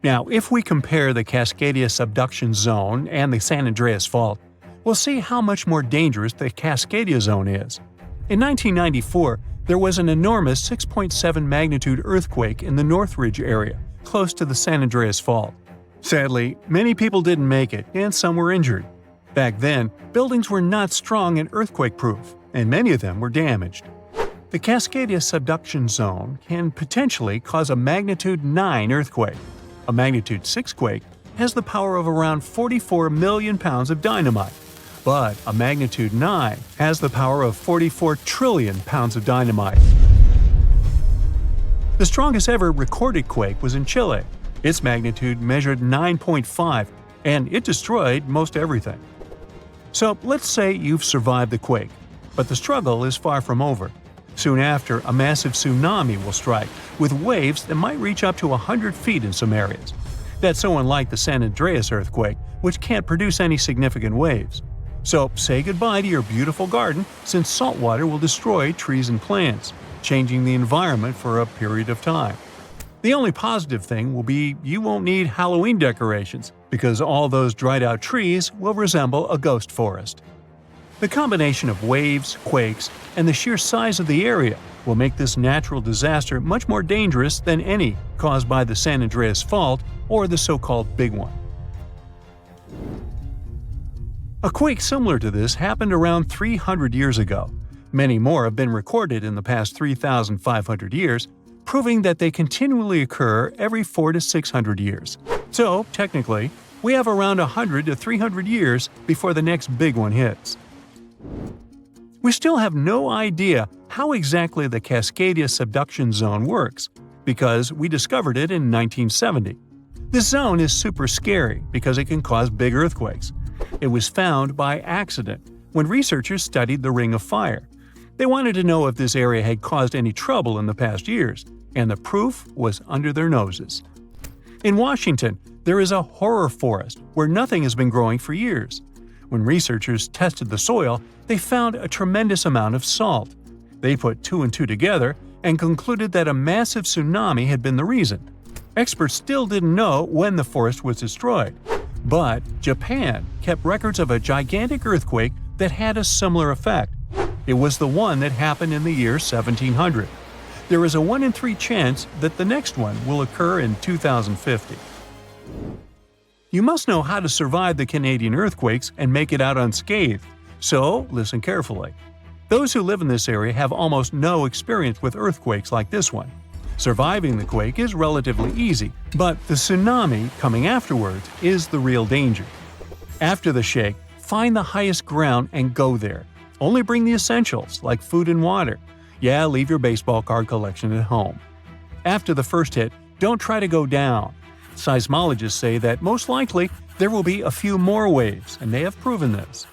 Now, if we compare the Cascadia subduction zone and the San Andreas fault, we'll see how much more dangerous the Cascadia zone is. In 1994, there was an enormous 6.7 magnitude earthquake in the Northridge area, close to the San Andreas fault. Sadly, many people didn't make it, and some were injured. Back then, buildings were not strong and earthquake-proof, and many of them were damaged. The Cascadia subduction zone can potentially cause a magnitude 9 earthquake. A magnitude 6 quake has the power of around 44 million pounds of dynamite, but a magnitude 9 has the power of 44 trillion pounds of dynamite. The strongest ever recorded quake was in Chile. Its magnitude measured 9.5, and it destroyed most everything. So let's say you've survived the quake, but the struggle is far from over. Soon after, a massive tsunami will strike, with waves that might reach up to 100 feet in some areas. That's so unlike the San Andreas earthquake, which can't produce any significant waves. So say goodbye to your beautiful garden, since salt water will destroy trees and plants, changing the environment for a period of time. The only positive thing will be you won't need Halloween decorations, because all those dried-out trees will resemble a ghost forest. The combination of waves, quakes, and the sheer size of the area will make this natural disaster much more dangerous than any caused by the San Andreas fault or the so-called Big One. A quake similar to this happened around 300 years ago. Many more have been recorded in the past 3,500 years, proving that they continually occur every 400 to 600 years. So, technically, we have around 100 to 300 years before the next big one hits. We still have no idea how exactly the Cascadia subduction zone works, because we discovered it in 1970. This zone is super scary because it can cause big earthquakes. It was found by accident when researchers studied the Ring of Fire. They wanted to know if this area had caused any trouble in the past years, and the proof was under their noses. In Washington, there is a horror forest where nothing has been growing for years. When researchers tested the soil, they found a tremendous amount of salt. They put 2 and 2 together and concluded that a massive tsunami had been the reason. Experts still didn't know when the forest was destroyed. But Japan kept records of a gigantic earthquake that had a similar effect. It was the one that happened in the year 1700. There is a 1 in 3 chance that the next one will occur in 2050. You must know how to survive the Canadian earthquakes and make it out unscathed, so listen carefully. Those who live in this area have almost no experience with earthquakes like this one. Surviving the quake is relatively easy, but the tsunami coming afterwards is the real danger. After the shake, find the highest ground and go there. Only bring the essentials, like food and water. Yeah, leave your baseball card collection at home. After the first hit, don't try to go down. Seismologists say that most likely there will be a few more waves, and they have proven this.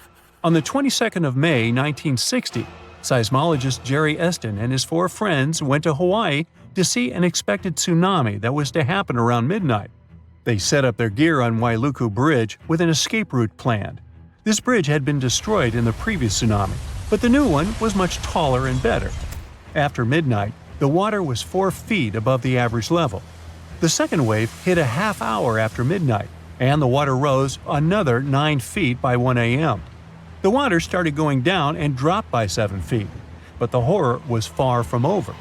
On the 22nd of May, 1960, seismologist Jerry Eston and his 4 friends went to Hawaii to see an expected tsunami that was to happen around midnight. They set up their gear on Wailuku Bridge with an escape route planned. This bridge had been destroyed in the previous tsunami, but the new one was much taller and better. After midnight, the water was 4 feet above the average level. The second wave hit a half hour after midnight, and the water rose another 9 feet by 1 a.m. The water started going down and dropped by 7 feet, but the horror was far from over.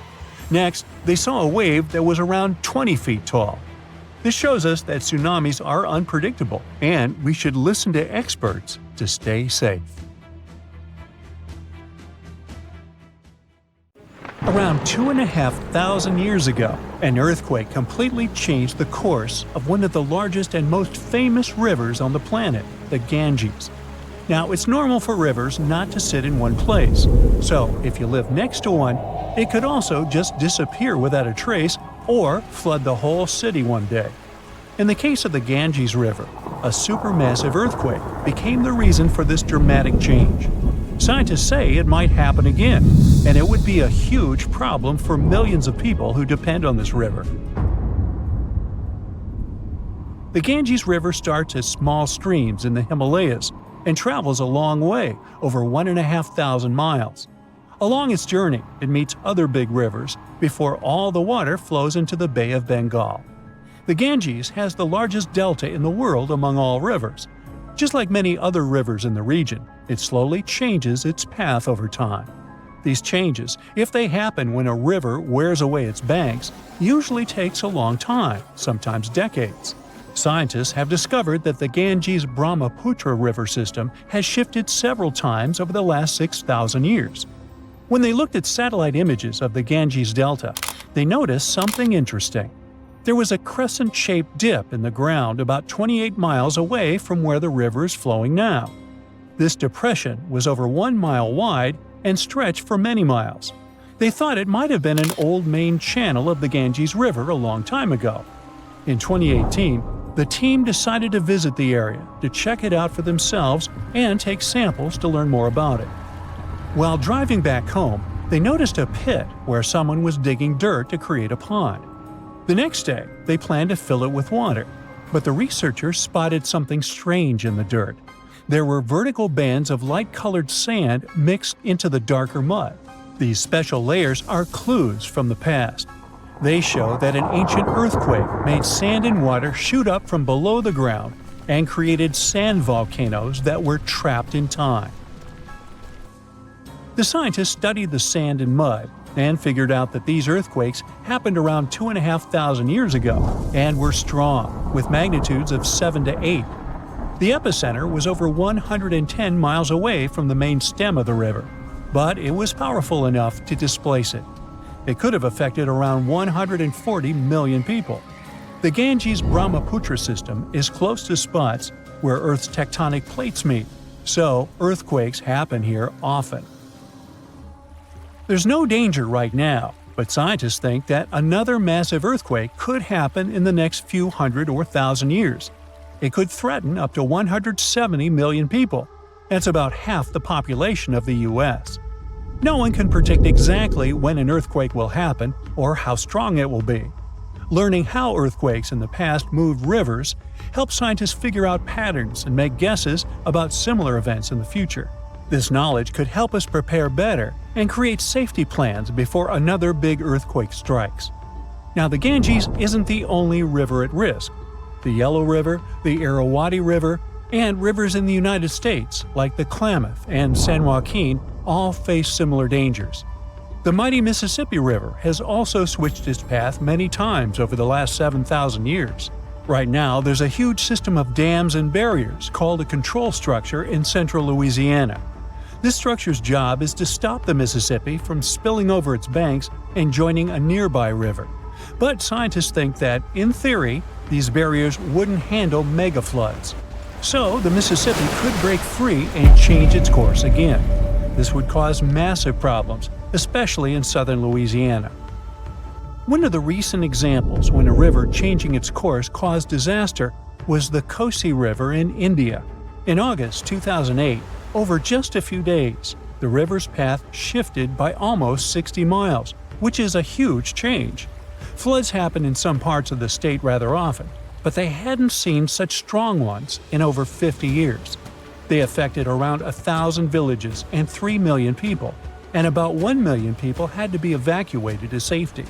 Next, they saw a wave that was around 20 feet tall. This shows us that tsunamis are unpredictable, and we should listen to experts to stay safe. Around 2,500 years ago, an earthquake completely changed the course of one of the largest and most famous rivers on the planet, the Ganges. Now, it's normal for rivers not to sit in one place, so if you live next to one, it could also just disappear without a trace or flood the whole city one day. In the case of the Ganges River, a supermassive earthquake became the reason for this dramatic change. Scientists say it might happen again, and it would be a huge problem for millions of people who depend on this river. The Ganges River starts as small streams in the Himalayas and travels a long way, over 1,500 miles. Along its journey, it meets other big rivers before all the water flows into the Bay of Bengal. The Ganges has the largest delta in the world among all rivers. Just like many other rivers in the region, it slowly changes its path over time. These changes, if they happen when a river wears away its banks, usually takes a long time, sometimes decades. Scientists have discovered that the Ganges-Brahmaputra river system has shifted several times over the last 6,000 years. When they looked at satellite images of the Ganges Delta, they noticed something interesting. There was a crescent-shaped dip in the ground about 28 miles away from where the river is flowing now. This depression was over 1 mile wide and stretched for many miles. They thought it might have been an old main channel of the Ganges River a long time ago. In 2018, the team decided to visit the area to check it out for themselves and take samples to learn more about it. While driving back home, they noticed a pit where someone was digging dirt to create a pond. The next day, they planned to fill it with water, but the researchers spotted something strange in the dirt. There were vertical bands of light-colored sand mixed into the darker mud. These special layers are clues from the past. They show that an ancient earthquake made sand and water shoot up from below the ground and created sand volcanoes that were trapped in time. The scientists studied the sand and mud and figured out that these earthquakes happened around 2,500 years ago and were strong, with magnitudes of 7 to 8. The epicenter was over 110 miles away from the main stem of the river, but it was powerful enough to displace it. It could have affected around 140 million people. The Ganges-Brahmaputra system is close to spots where Earth's tectonic plates meet, so earthquakes happen here often. There's no danger right now, but scientists think that another massive earthquake could happen in the next few hundred or thousand years. It could threaten up to 170 million people. That's about half the population of the U.S. No one can predict exactly when an earthquake will happen or how strong it will be. Learning how earthquakes in the past moved rivers helps scientists figure out patterns and make guesses about similar events in the future. This knowledge could help us prepare better and create safety plans before another big earthquake strikes. Now, the Ganges isn't the only river at risk. The Yellow River, the Irrawaddy River, and rivers in the United States like the Klamath and San Joaquin all face similar dangers. The mighty Mississippi River has also switched its path many times over the last 7,000 years. Right now, there's a huge system of dams and barriers called a control structure in central Louisiana. This structure's job is to stop the Mississippi from spilling over its banks and joining a nearby river. But scientists think that, in theory, these barriers wouldn't handle megafloods. So the Mississippi could break free and change its course again. This would cause massive problems, especially in southern Louisiana. One of the recent examples when a river changing its course caused disaster was the Kosi River in India. In August 2008, over just a few days, the river's path shifted by almost 60 miles, which is a huge change. Floods happen in some parts of the state rather often, but they hadn't seen such strong ones in over 50 years. They affected around 1,000 villages and 3 million people, and about 1 million people had to be evacuated to safety.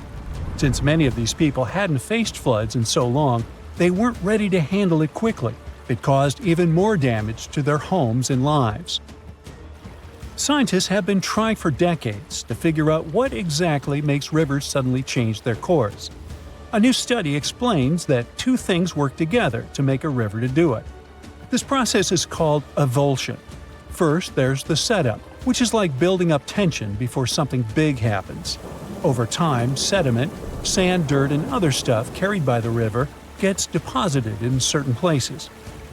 Since many of these people hadn't faced floods in so long, they weren't ready to handle it quickly. It caused even more damage to their homes and lives. Scientists have been trying for decades to figure out what exactly makes rivers suddenly change their course. A new study explains that two things work together to make a river to do it. This process is called avulsion. First, there's the setup, which is like building up tension before something big happens. Over time, sediment, sand, dirt, and other stuff carried by the river gets deposited in certain places.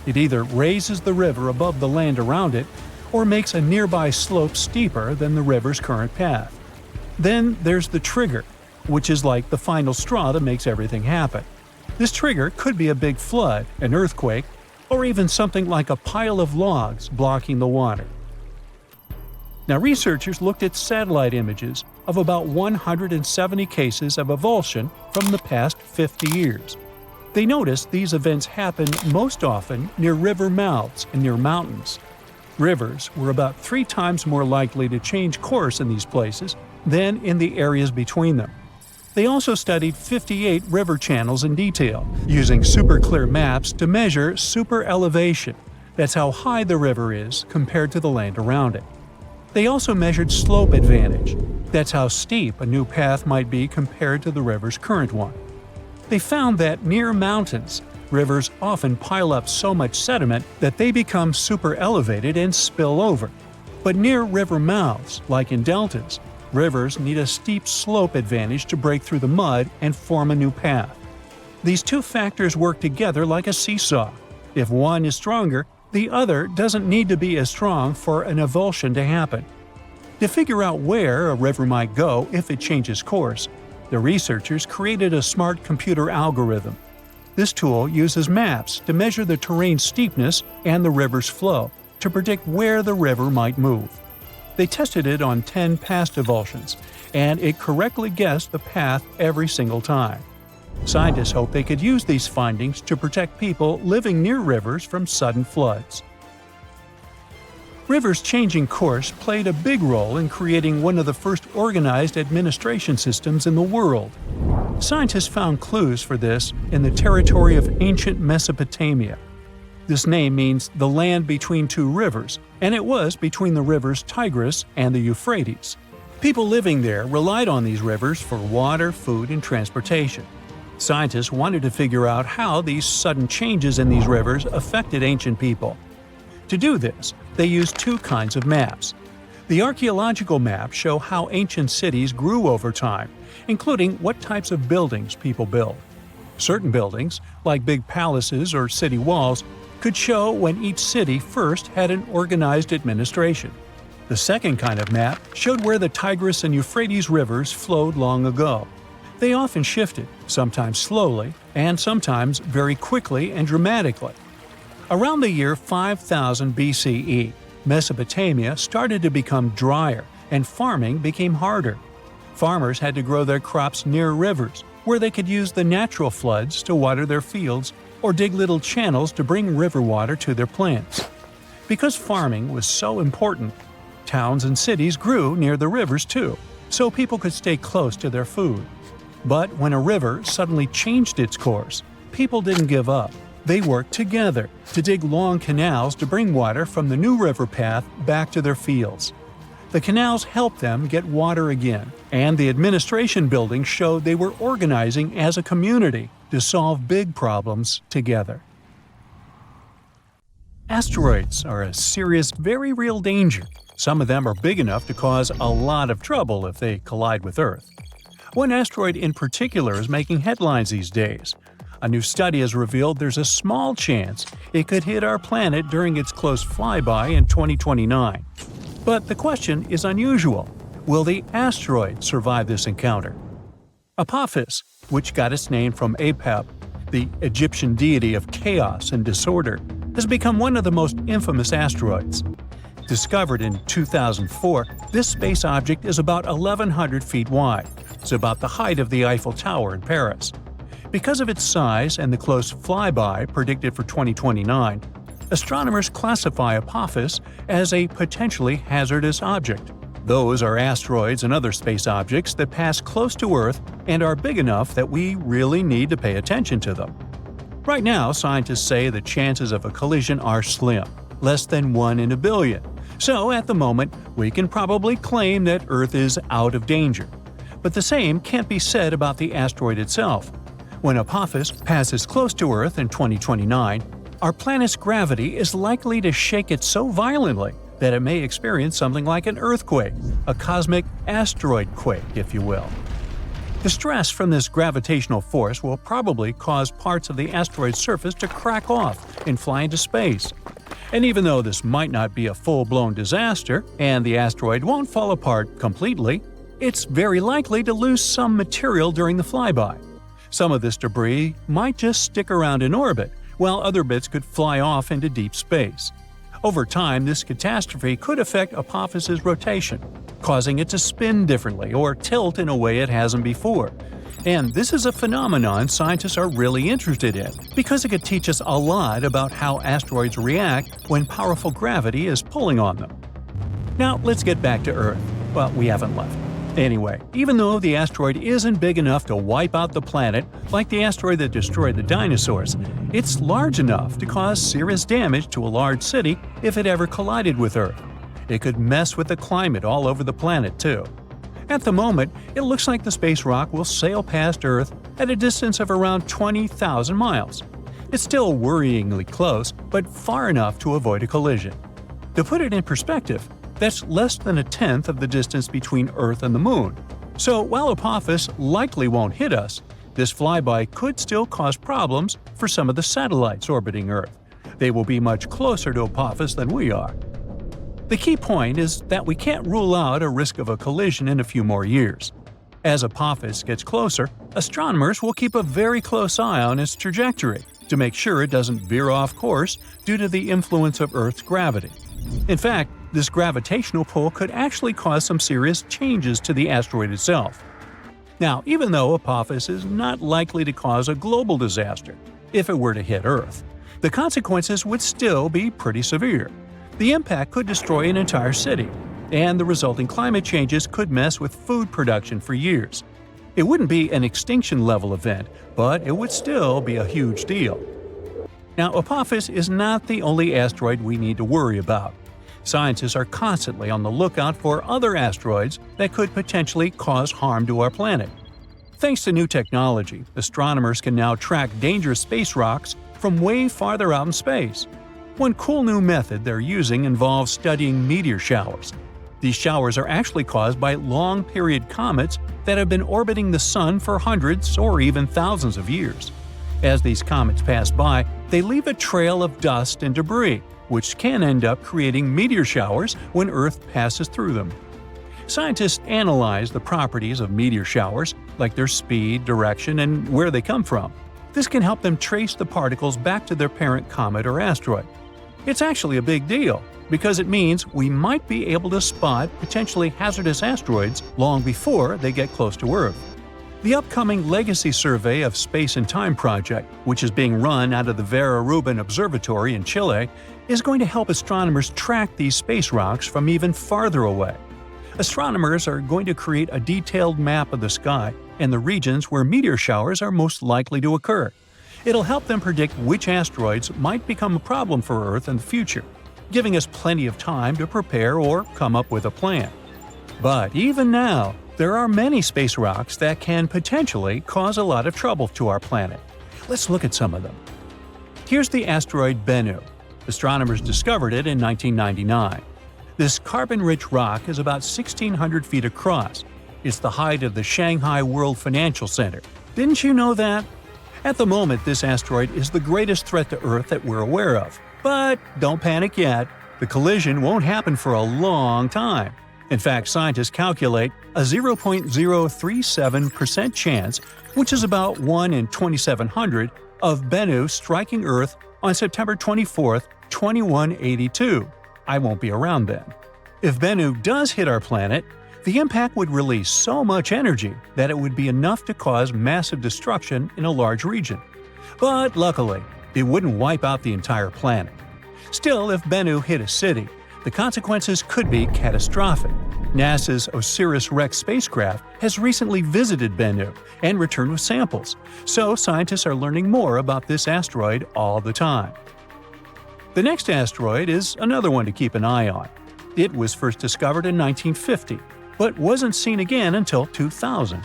It either raises the river above the land around it, or makes a nearby slope steeper than the river's current path. Then there's the trigger, which is like the final straw that makes everything happen. This trigger could be a big flood, an earthquake, or even something like a pile of logs blocking the water. Now, researchers looked at satellite images of about 170 cases of avulsion from the past 50 years. They noticed these events happen most often near river mouths and near mountains. Rivers were about 3 times more likely to change course in these places than in the areas between them. They also studied 58 river channels in detail, using super clear maps to measure super elevation. That's how high the river is compared to the land around it. They also measured slope advantage. That's how steep a new path might be compared to the river's current one. They found that near mountains, rivers often pile up so much sediment that they become super elevated and spill over. But near river mouths, like in deltas, rivers need a steep slope advantage to break through the mud and form a new path. These two factors work together like a seesaw. If one is stronger, the other doesn't need to be as strong for an avulsion to happen. To figure out where a river might go if it changes course, the researchers created a smart computer algorithm. This tool uses maps to measure the terrain steepness and the river's flow to predict where the river might move. They tested it on 10 past avulsions, and it correctly guessed the path every single time. Scientists hope they could use these findings to protect people living near rivers from sudden floods. Rivers changing course played a big role in creating one of the first organized administration systems in the world. Scientists found clues for this in the territory of ancient Mesopotamia. This name means the land between two rivers, and it was between the rivers Tigris and the Euphrates. People living there relied on these rivers for water, food, and transportation. Scientists wanted to figure out how these sudden changes in these rivers affected ancient people. To do this, they used 2 kinds of maps. The archaeological maps show how ancient cities grew over time, including what types of buildings people built. Certain buildings, like big palaces or city walls, could show when each city first had an organized administration. The second kind of map showed where the Tigris and Euphrates rivers flowed long ago. They often shifted, sometimes slowly, and sometimes very quickly and dramatically. Around the year 5000 BCE, Mesopotamia started to become drier and farming became harder. Farmers had to grow their crops near rivers, where they could use the natural floods to water their fields or dig little channels to bring river water to their plants. Because farming was so important, towns and cities grew near the rivers too, so people could stay close to their food. But when a river suddenly changed its course, people didn't give up. They worked together to dig long canals to bring water from the new river path back to their fields. The canals helped them get water again, and the administration buildings showed they were organizing as a community to solve big problems together. Asteroids are a serious, very real danger. Some of them are big enough to cause a lot of trouble if they collide with Earth. One asteroid in particular is making headlines these days. A new study has revealed there's a small chance it could hit our planet during its close flyby in 2029. But the question is unusual. Will the asteroid survive this encounter? Apophis, which got its name from Apep, the Egyptian deity of chaos and disorder, has become one of the most infamous asteroids. Discovered in 2004, this space object is about 1,100 feet wide. It's about the height of the Eiffel Tower in Paris. Because of its size and the close flyby predicted for 2029, astronomers classify Apophis as a potentially hazardous object. Those are asteroids and other space objects that pass close to Earth and are big enough that we really need to pay attention to them. Right now, scientists say the chances of a collision are slim, less than 1 in a billion. So, at the moment, we can probably claim that Earth is out of danger. But the same can't be said about the asteroid itself. When Apophis passes close to Earth in 2029, our planet's gravity is likely to shake it so violently that it may experience something like an earthquake, a cosmic asteroid quake, if you will. The stress from this gravitational force will probably cause parts of the asteroid's surface to crack off and fly into space. And even though this might not be a full-blown disaster, and the asteroid won't fall apart completely, it's very likely to lose some material during the flyby. Some of this debris might just stick around in orbit, while other bits could fly off into deep space. Over time, this catastrophe could affect Apophis's rotation, causing it to spin differently or tilt in a way it hasn't before. And this is a phenomenon scientists are really interested in, because it could teach us a lot about how asteroids react when powerful gravity is pulling on them. Now, let's get back to Earth. Well, we haven't left. Anyway, even though the asteroid isn't big enough to wipe out the planet like the asteroid that destroyed the dinosaurs, it's large enough to cause serious damage to a large city if it ever collided with Earth. It could mess with the climate all over the planet, too. At the moment, it looks like the space rock will sail past Earth at a distance of around 20,000 miles. It's still worryingly close, but far enough to avoid a collision. To put it in perspective, that's less than a tenth of the distance between Earth and the Moon. So while Apophis likely won't hit us, this flyby could still cause problems for some of the satellites orbiting Earth. They will be much closer to Apophis than we are. The key point is that we can't rule out a risk of a collision in a few more years. As Apophis gets closer, astronomers will keep a very close eye on its trajectory to make sure it doesn't veer off course due to the influence of Earth's gravity. In fact, this gravitational pull could actually cause some serious changes to the asteroid itself. Now, even though Apophis is not likely to cause a global disaster if it were to hit Earth, the consequences would still be pretty severe. The impact could destroy an entire city, and the resulting climate changes could mess with food production for years. It wouldn't be an extinction-level event, but it would still be a huge deal. Now, Apophis is not the only asteroid we need to worry about. Scientists are constantly on the lookout for other asteroids that could potentially cause harm to our planet. Thanks to new technology, astronomers can now track dangerous space rocks from way farther out in space. One cool new method they're using involves studying meteor showers. These showers are actually caused by long-period comets that have been orbiting the Sun for hundreds or even thousands of years. As these comets pass by, they leave a trail of dust and debris, which can end up creating meteor showers when Earth passes through them. Scientists analyze the properties of meteor showers, like their speed, direction, and where they come from. This can help them trace the particles back to their parent comet or asteroid. It's actually a big deal, because it means we might be able to spot potentially hazardous asteroids long before they get close to Earth. The upcoming Legacy Survey of Space and Time project, which is being run out of the Vera Rubin Observatory in Chile, is going to help astronomers track these space rocks from even farther away. Astronomers are going to create a detailed map of the sky and the regions where meteor showers are most likely to occur. It'll help them predict which asteroids might become a problem for Earth in the future, giving us plenty of time to prepare or come up with a plan. But even now, there are many space rocks that can potentially cause a lot of trouble to our planet. Let's look at some of them. Here's the asteroid Bennu. Astronomers discovered it in 1999. This carbon-rich rock is about 1,600 feet across. It's the height of the Shanghai World Financial Center. Didn't you know that? At the moment, this asteroid is the greatest threat to Earth that we're aware of. But don't panic yet. The collision won't happen for a long time. In fact, scientists calculate a 0.037% chance, which is about 1 in 2,700, of Bennu striking Earth on September 24, 2182. I won't be around then. If Bennu does hit our planet, the impact would release so much energy that it would be enough to cause massive destruction in a large region. But luckily, it wouldn't wipe out the entire planet. Still, if Bennu hit a city, the consequences could be catastrophic. NASA's OSIRIS-REx spacecraft has recently visited Bennu and returned with samples, so scientists are learning more about this asteroid all the time. The next asteroid is another one to keep an eye on. It was first discovered in 1950, but wasn't seen again until 2000.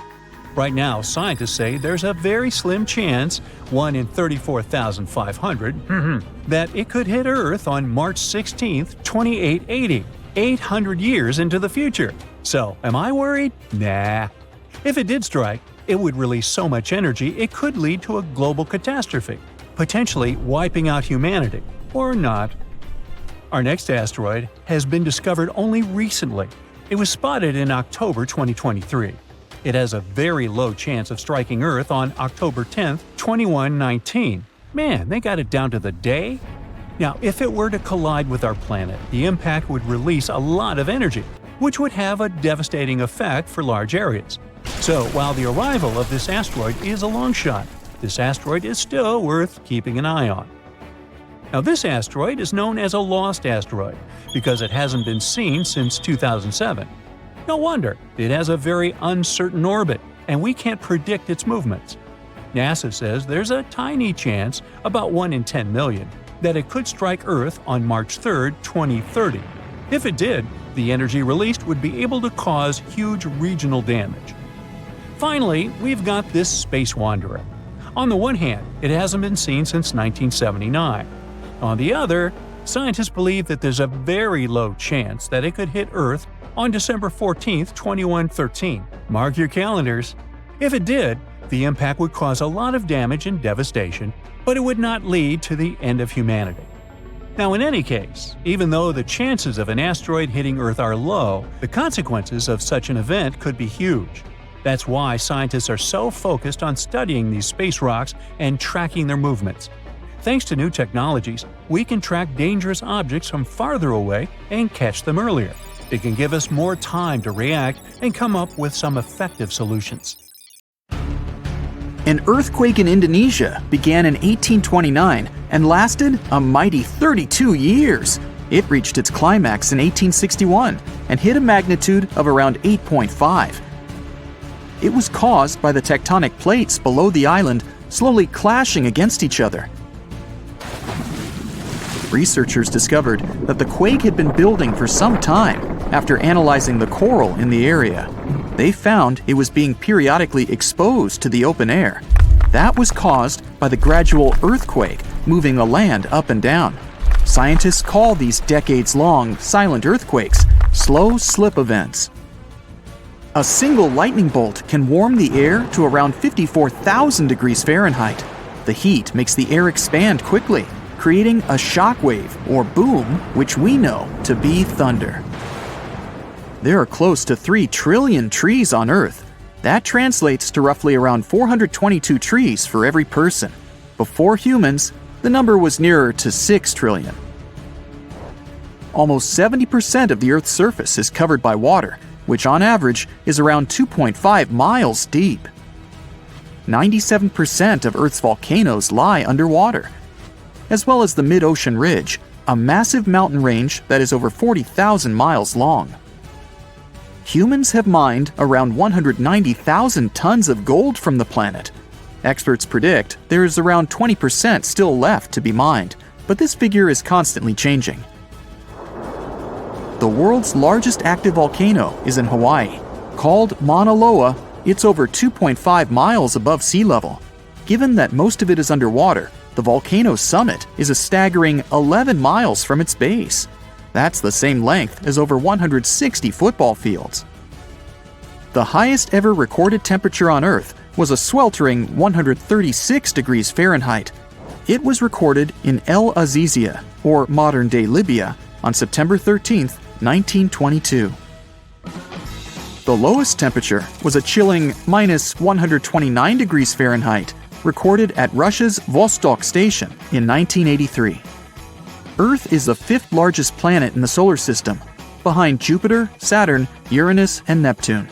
Right now, scientists say there's a very slim chance, 1 in 34,500, that it could hit Earth on March 16, 2880, 800 years into the future. So, am I worried? Nah. If it did strike, it would release so much energy it could lead to a global catastrophe. potentially wiping out humanity, or not. Our next asteroid has been discovered only recently. It was spotted in October 2023. It has a very low chance of striking Earth on October 10, 2119. Man, they got it down to the day? Now, if it were to collide with our planet, the impact would release a lot of energy, which would have a devastating effect for large areas. So, while the arrival of this asteroid is a long shot, this asteroid is still worth keeping an eye on. Now, this asteroid is known as a lost asteroid because it hasn't been seen since 2007. No wonder, it has a very uncertain orbit, and we can't predict its movements. NASA says there's a tiny chance, about 1 in 10 million, that it could strike Earth on March 3, 2030. If it did, the energy released would be able to cause huge regional damage. Finally, we've got this space wanderer. On the one hand, it hasn't been seen since 1979. On the other, scientists believe that there's a very low chance that it could hit Earth on December 14, 2113. Mark your calendars. If it did, the impact would cause a lot of damage and devastation, but it would not lead to the end of humanity. Now, in any case, even though the chances of an asteroid hitting Earth are low, the consequences of such an event could be huge. That's why scientists are so focused on studying these space rocks and tracking their movements. Thanks to new technologies, we can track dangerous objects from farther away and catch them earlier. It can give us more time to react and come up with some effective solutions. An earthquake in Indonesia began in 1829 and lasted a mighty 32 years. It reached its climax in 1861 and hit a magnitude of around 8.5. It was caused by the tectonic plates below the island slowly clashing against each other. Researchers discovered that the quake had been building for some time after analyzing the coral in the area. They found it was being periodically exposed to the open air. That was caused by the gradual earthquake moving the land up and down. Scientists call these decades-long silent earthquakes slow slip events. A single lightning bolt can warm the air to around 54,000 degrees Fahrenheit. The heat makes the air expand quickly, creating a shock wave or boom, which we know to be thunder. There are close to 3 trillion trees on Earth. That translates to roughly around 422 trees for every person. Before humans, the number was nearer to 6 trillion. Almost 70% of the Earth's surface is covered by water, which on average is around 2.5 miles deep. 97% of Earth's volcanoes lie underwater, as well as the mid-ocean ridge, a massive mountain range that is over 40,000 miles long. Humans have mined around 190,000 tons of gold from the planet. Experts predict there is around 20% still left to be mined, but this figure is constantly changing. The world's largest active volcano is in Hawaii. Called Mauna Loa, it's over 2.5 miles above sea level. Given that most of it is underwater, the volcano's summit is a staggering 11 miles from its base. That's the same length as over 160 football fields. The highest ever recorded temperature on Earth was a sweltering 136 degrees Fahrenheit. It was recorded in El Azizia, or modern-day Libya, on September 13, 1922. The lowest temperature was a chilling minus 129 degrees Fahrenheit, recorded at Russia's Vostok station in 1983. Earth is the 5th largest planet in the solar system, behind Jupiter, Saturn, Uranus, and Neptune.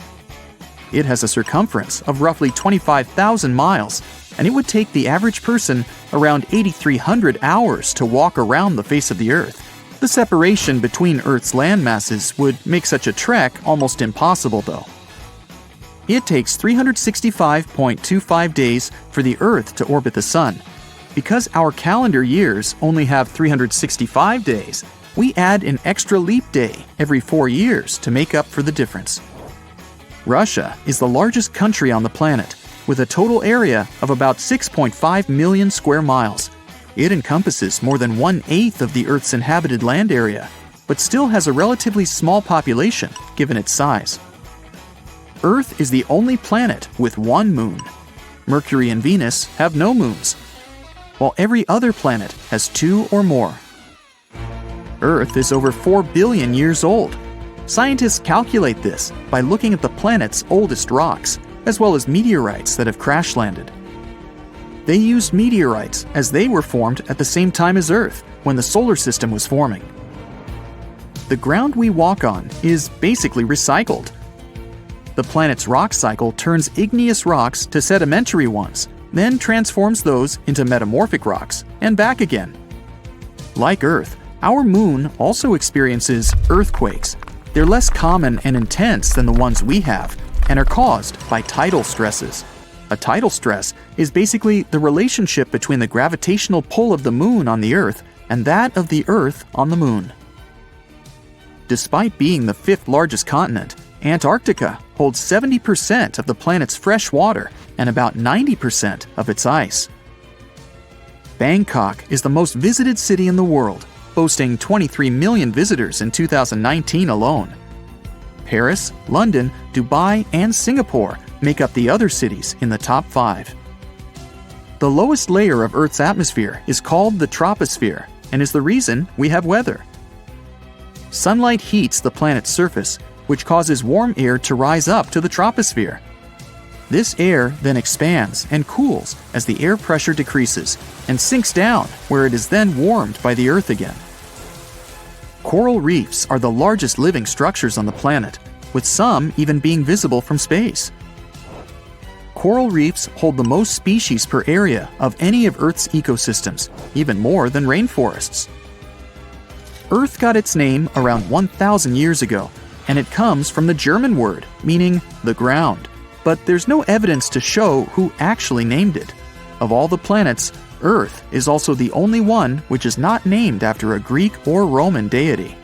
It has a circumference of roughly 25,000 miles, and it would take the average person around 8,300 hours to walk around the face of the Earth. The separation between Earth's land masses would make such a trek almost impossible, though. It takes 365.25 days for the Earth to orbit the Sun. Because our calendar years only have 365 days, we add an extra leap day every 4 years to make up for the difference. Russia is the largest country on the planet, with a total area of about 6.5 million square miles. It encompasses more than 1/8 of the Earth's inhabited land area, but still has a relatively small population given its size. Earth is the only planet with one moon. Mercury and Venus have no moons. while every other planet has 2 or more. Earth is over 4 billion years old. Scientists calculate this by looking at the planet's oldest rocks, as well as meteorites that have crash-landed. They used meteorites as they were formed at the same time as Earth, when the solar system was forming. The ground we walk on is basically recycled. The planet's rock cycle turns igneous rocks to sedimentary ones, then transforms those into metamorphic rocks, and back again. Like Earth, our moon also experiences earthquakes. They're less common and intense than the ones we have, and are caused by tidal stresses. A tidal stress is basically the relationship between the gravitational pull of the moon on the Earth and that of the Earth on the moon. Despite being the 5th largest continent, Antarctica holds 70% of the planet's fresh water and about 90% of its ice. Bangkok is the most visited city in the world, boasting 23 million visitors in 2019 alone. Paris, London, Dubai, and Singapore make up the other cities in the top 5. The lowest layer of Earth's atmosphere is called the troposphere and is the reason we have weather. Sunlight heats the planet's surface, which causes warm air to rise up to the troposphere. This air then expands and cools as the air pressure decreases and sinks down, where it is then warmed by the Earth again. Coral reefs are the largest living structures on the planet, with some even being visible from space. Coral reefs hold the most species per area of any of Earth's ecosystems, even more than rainforests. Earth got its name around 1,000 years ago, and it comes from the German word meaning the ground, but there's no evidence to show who actually named it. Of all the planets, Earth is also the only one which is not named after a Greek or Roman deity.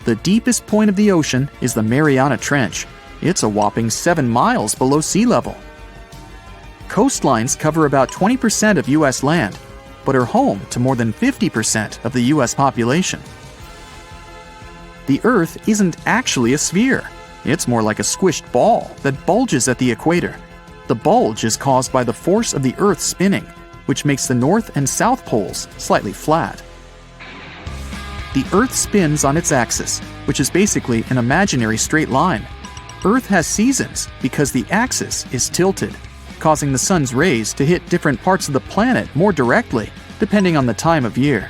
The deepest point of the ocean is the Mariana Trench. It's a whopping 7 miles below sea level. Coastlines cover about 20% of U.S. land, but are home to more than 50% of the U.S. population. The Earth isn't actually a sphere. It's more like a squished ball that bulges at the equator. The bulge is caused by the force of the Earth spinning, which makes the north and south poles slightly flat. The Earth spins on its axis, which is basically an imaginary straight line. Earth has seasons because the axis is tilted, causing the sun's rays to hit different parts of the planet more directly, depending on the time of year.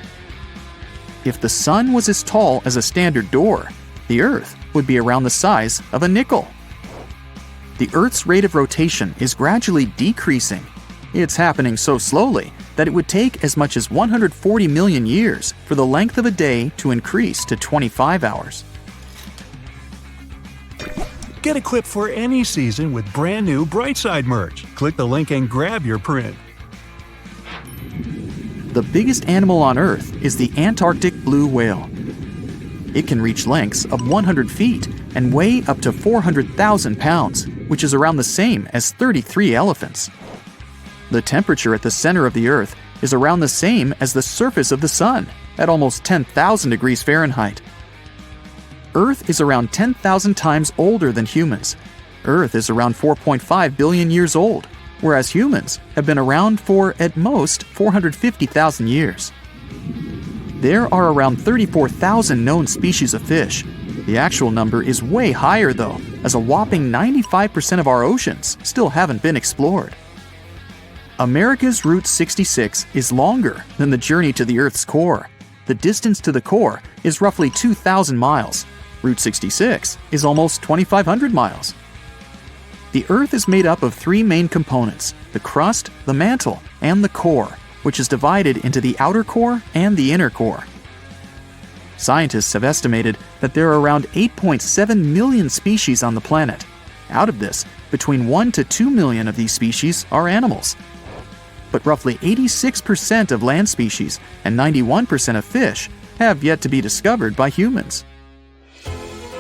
If the sun was as tall as a standard door, the Earth would be around the size of a nickel. The Earth's rate of rotation is gradually decreasing. It's happening so slowly that it would take as much as 140 million years for the length of a day to increase to 25 hours. Get equipped for any season with brand new Brightside merch. Click the link and grab your print. The biggest animal on Earth is the Antarctic blue whale. It can reach lengths of 100 feet and weigh up to 400,000 pounds, which is around the same as 33 elephants. The temperature at the center of the Earth is around the same as the surface of the Sun, at almost 10,000 degrees Fahrenheit. Earth is around 10,000 times older than humans. Earth is around 4.5 billion years old, whereas humans have been around for, at most, 450,000 years. There are around 34,000 known species of fish. The actual number is way higher though, as a whopping 95% of our oceans still haven't been explored. America's Route 66 is longer than the journey to the Earth's core. The distance to the core is roughly 2,000 miles. Route 66 is almost 2,500 miles. The Earth is made up of 3 main components: the crust, the mantle, and the core, which is divided into the outer core and the inner core. Scientists have estimated that there are around 8.7 million species on the planet. Out of this, between 1 to 2 million of these species are animals. But roughly 86% of land species and 91% of fish have yet to be discovered by humans.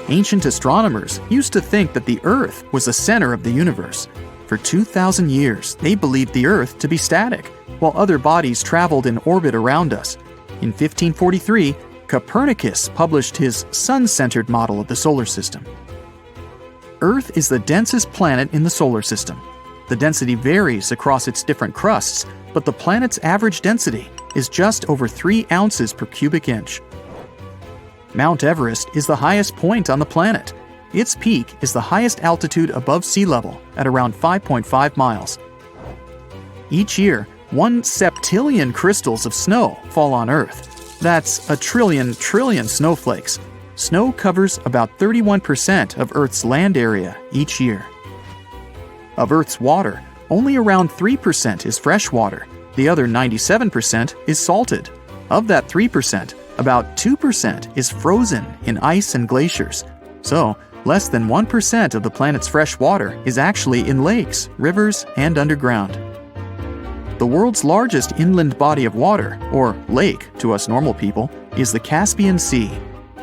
Ancient astronomers used to think that the Earth was the center of the universe. For 2,000 years, they believed the Earth to be static, while other bodies traveled in orbit around us. In 1543, Copernicus published his sun-centered model of the solar system. Earth is the densest planet in the solar system. The density varies across its different crusts, but the planet's average density is just over 3 ounces per cubic inch. Mount Everest is the highest point on the planet. Its peak is the highest altitude above sea level at around 5.5 miles. Each year, 1 septillion crystals of snow fall on Earth. That's a trillion snowflakes. Snow covers about 31% of Earth's land area each year. Of Earth's water, only around 3% is fresh water. The other 97% is salted. Of that 3%, about 2% is frozen in ice and glaciers. So, less than 1% of the planet's fresh water is actually in lakes, rivers, and underground. The world's largest inland body of water, or lake to us normal people, is the Caspian Sea.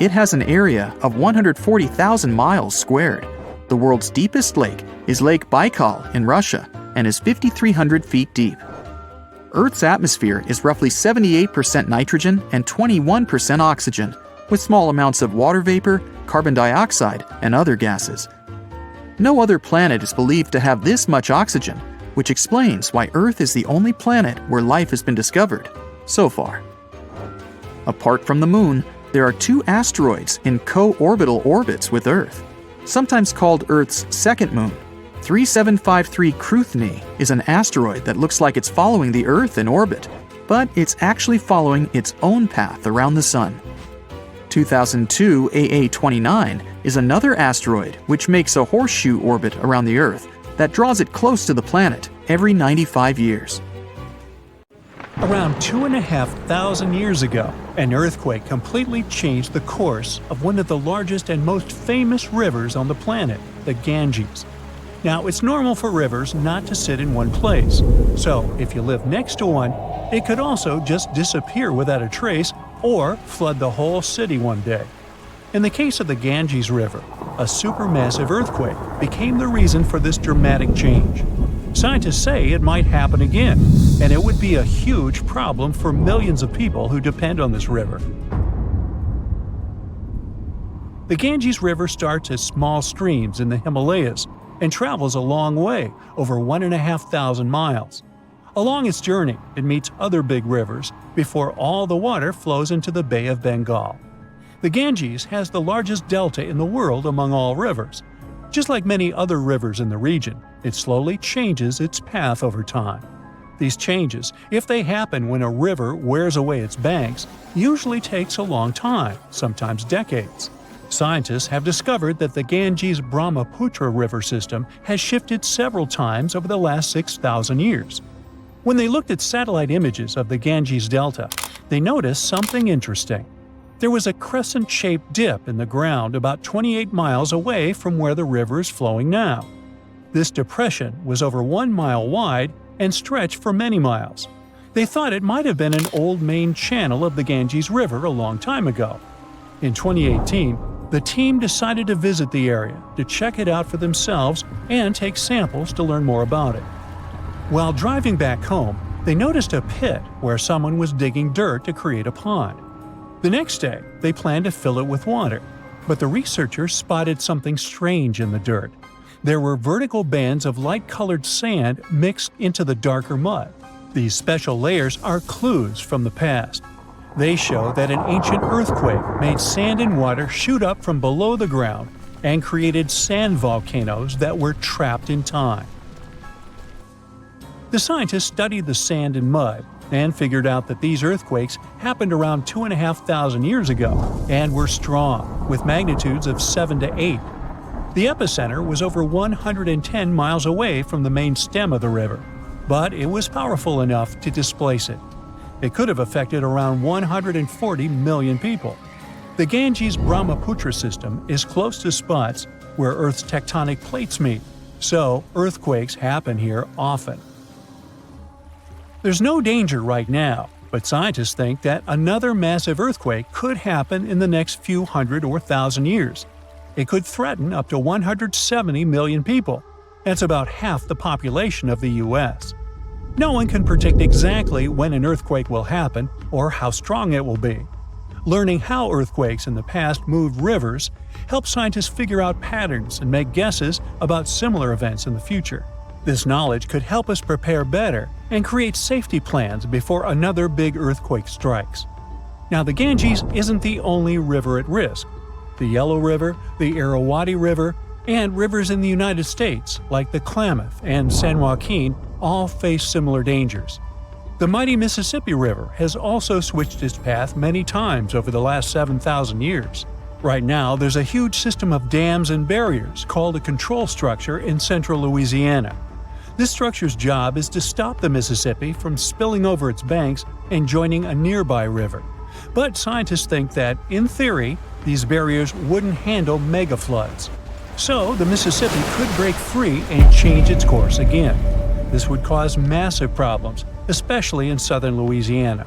It has an area of 140,000 miles squared. The world's deepest lake is Lake Baikal in Russia and is 5,300 feet deep. Earth's atmosphere is roughly 78% nitrogen and 21% oxygen, with small amounts of water vapor, carbon dioxide, and other gases. No other planet is believed to have this much oxygen, which explains why Earth is the only planet where life has been discovered so far. Apart from the Moon, there are 2 asteroids in co-orbital orbits with Earth, sometimes called Earth's second moon. 3753 Cruithne is an asteroid that looks like it's following the Earth in orbit, but it's actually following its own path around the Sun. 2002 AA29 is another asteroid which makes a horseshoe orbit around the Earth that draws it close to the planet every 95 years. Around 2,500 years ago, an earthquake completely changed the course of one of the largest and most famous rivers on the planet, the Ganges. Now, it's normal for rivers not to sit in one place, so if you live next to one, it could also just disappear without a trace or flood the whole city one day. In the case of the Ganges River, a supermassive earthquake became the reason for this dramatic change. Scientists say it might happen again, and it would be a huge problem for millions of people who depend on this river. The Ganges River starts as small streams in the Himalayas and travels a long way, over 1,500 miles. Along its journey, it meets other big rivers before all the water flows into the Bay of Bengal. The Ganges has the largest delta in the world among all rivers. Just like many other rivers in the region, it slowly changes its path over time. These changes, if they happen when a river wears away its banks, usually takes a long time, sometimes decades. Scientists have discovered that the Ganges-Brahmaputra river system has shifted several times over the last 6,000 years. When they looked at satellite images of the Ganges Delta, they noticed something interesting. There was a crescent-shaped dip in the ground about 28 miles away from where the river is flowing now. This depression was over 1 mile wide and stretched for many miles. They thought it might have been an old main channel of the Ganges River a long time ago. In 2018, the team decided to visit the area to check it out for themselves and take samples to learn more about it. While driving back home, they noticed a pit where someone was digging dirt to create a pond. The next day, they planned to fill it with water, but the researchers spotted something strange in the dirt. There were vertical bands of light-colored sand mixed into the darker mud. These special layers are clues from the past. They show that an ancient earthquake made sand and water shoot up from below the ground and created sand volcanoes that were trapped in time. The scientists studied the sand and mud and figured out that these earthquakes happened around 2,500 years ago and were strong, with magnitudes of 7 to 8. The epicenter was over 110 miles away from the main stem of the river, but it was powerful enough to displace it. It could have affected around 140 million people. The Ganges-Brahmaputra system is close to spots where Earth's tectonic plates meet, so earthquakes happen here often. There's no danger right now, but scientists think that another massive earthquake could happen in the next few hundred or thousand years. It could threaten up to 170 million people. That's about half the population of the U.S. No one can predict exactly when an earthquake will happen or how strong it will be. Learning how earthquakes in the past moved rivers helps scientists figure out patterns and make guesses about similar events in the future. This knowledge could help us prepare better and create safety plans before another big earthquake strikes. Now, the Ganges isn't the only river at risk. The Yellow River, the Irrawaddy River, and rivers in the United States like the Klamath and San Joaquin all face similar dangers. The mighty Mississippi River has also switched its path many times over the last 7,000 years. Right now, there's a huge system of dams and barriers called a control structure in central Louisiana. This structure's job is to stop the Mississippi from spilling over its banks and joining a nearby river. But scientists think that, in theory, these barriers wouldn't handle mega floods. So the Mississippi could break free and change its course again. This would cause massive problems, especially in southern Louisiana.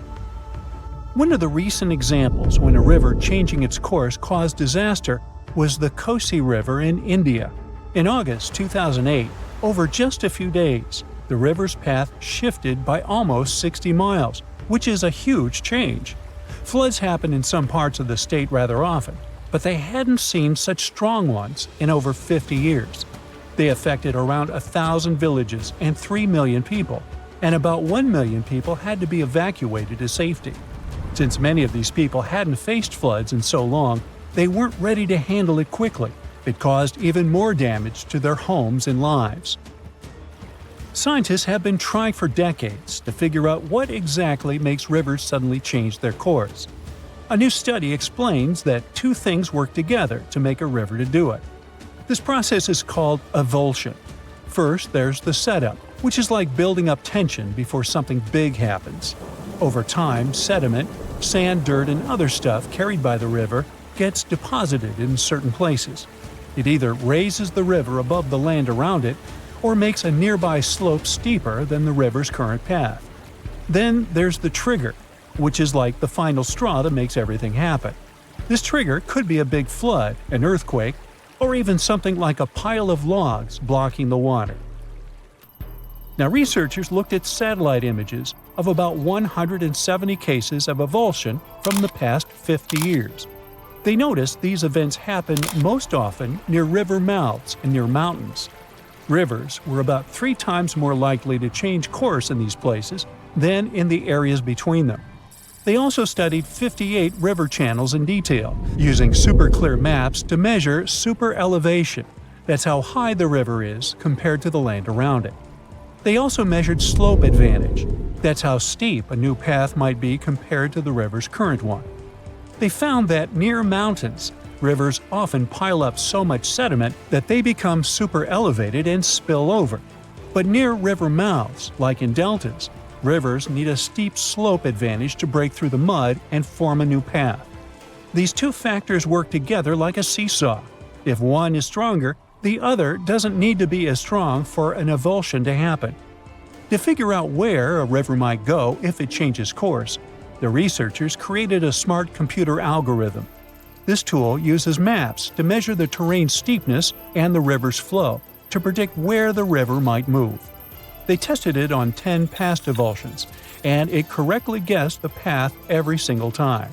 One of the recent examples when a river changing its course caused disaster was the Kosi River in India. In August 2008, over just a few days, the river's path shifted by almost 60 miles, which is a huge change. Floods happen in some parts of the state rather often, but they hadn't seen such strong ones in over 50 years. They affected around 1,000 villages and 3 million people, and about 1 million people had to be evacuated to safety. Since many of these people hadn't faced floods in so long, they weren't ready to handle it quickly. It caused even more damage to their homes and lives. Scientists have been trying for decades to figure out what exactly makes rivers suddenly change their course. A new study explains that two things work together to make a river to do it. This process is called avulsion. First, there's the setup, which is like building up tension before something big happens. Over time, sediment, sand, dirt, and other stuff carried by the river gets deposited in certain places. It either raises the river above the land around it or makes a nearby slope steeper than the river's current path. Then there's the trigger, which is like the final straw that makes everything happen. This trigger could be a big flood, an earthquake, or even something like a pile of logs blocking the water. Now, researchers looked at satellite images of about 170 cases of avulsion from the past 50 years. They noticed these events happen most often near river mouths and near mountains. Rivers were about 3 times more likely to change course in these places than in the areas between them. They also studied 58 river channels in detail, using super clear maps to measure super elevation. That's how high the river is compared to the land around it. They also measured slope advantage. That's how steep a new path might be compared to the river's current one. They found that near mountains, rivers often pile up so much sediment that they become super elevated and spill over. But near river mouths, like in deltas, rivers need a steep slope advantage to break through the mud and form a new path. These two factors work together like a seesaw. If one is stronger, the other doesn't need to be as strong for an avulsion to happen. To figure out where a river might go if it changes course, the researchers created a smart computer algorithm. This tool uses maps to measure the terrain's steepness and the river's flow to predict where the river might move. They tested it on 10 past avulsions, and it correctly guessed the path every single time.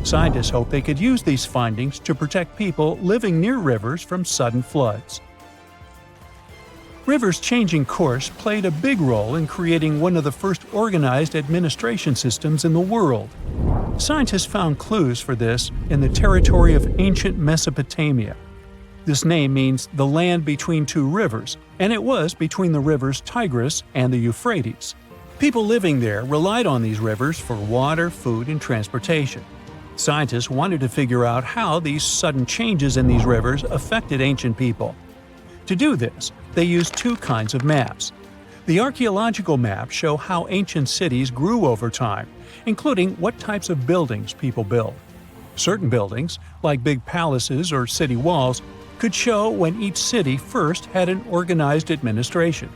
Scientists hope they could use these findings to protect people living near rivers from sudden floods. Rivers changing course played a big role in creating one of the first organized administration systems in the world. Scientists found clues for this in the territory of ancient Mesopotamia. This name means the land between two rivers, and it was between the rivers Tigris and the Euphrates. People living there relied on these rivers for water, food, and transportation. Scientists wanted to figure out how these sudden changes in these rivers affected ancient people. To do this, they used two kinds of maps. The archaeological maps show how ancient cities grew over time, including what types of buildings people built. Certain buildings, like big palaces or city walls, could show when each city first had an organized administration.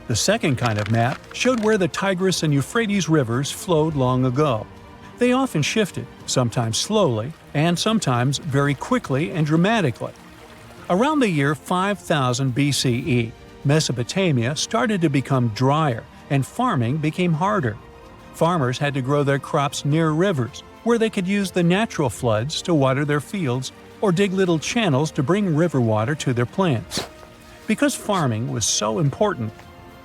The second kind of map showed where the Tigris and Euphrates rivers flowed long ago. They often shifted, sometimes slowly, and sometimes very quickly and dramatically. Around the year 5000 BCE, Mesopotamia started to become drier, and farming became harder. Farmers had to grow their crops near rivers, where they could use the natural floods to water their fields or dig little channels to bring river water to their plants. Because farming was so important,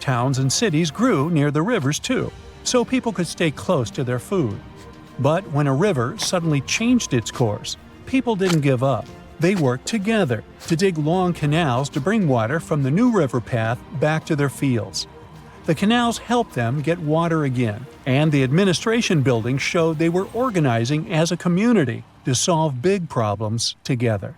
Towns and cities grew near the rivers too, so people could stay close to their food. But when a river suddenly changed its course, people didn't give up. They worked together to dig long canals to bring water from the new river path back to their fields. The canals helped them get water again, and the administration buildings showed they were organizing as a community to solve big problems together.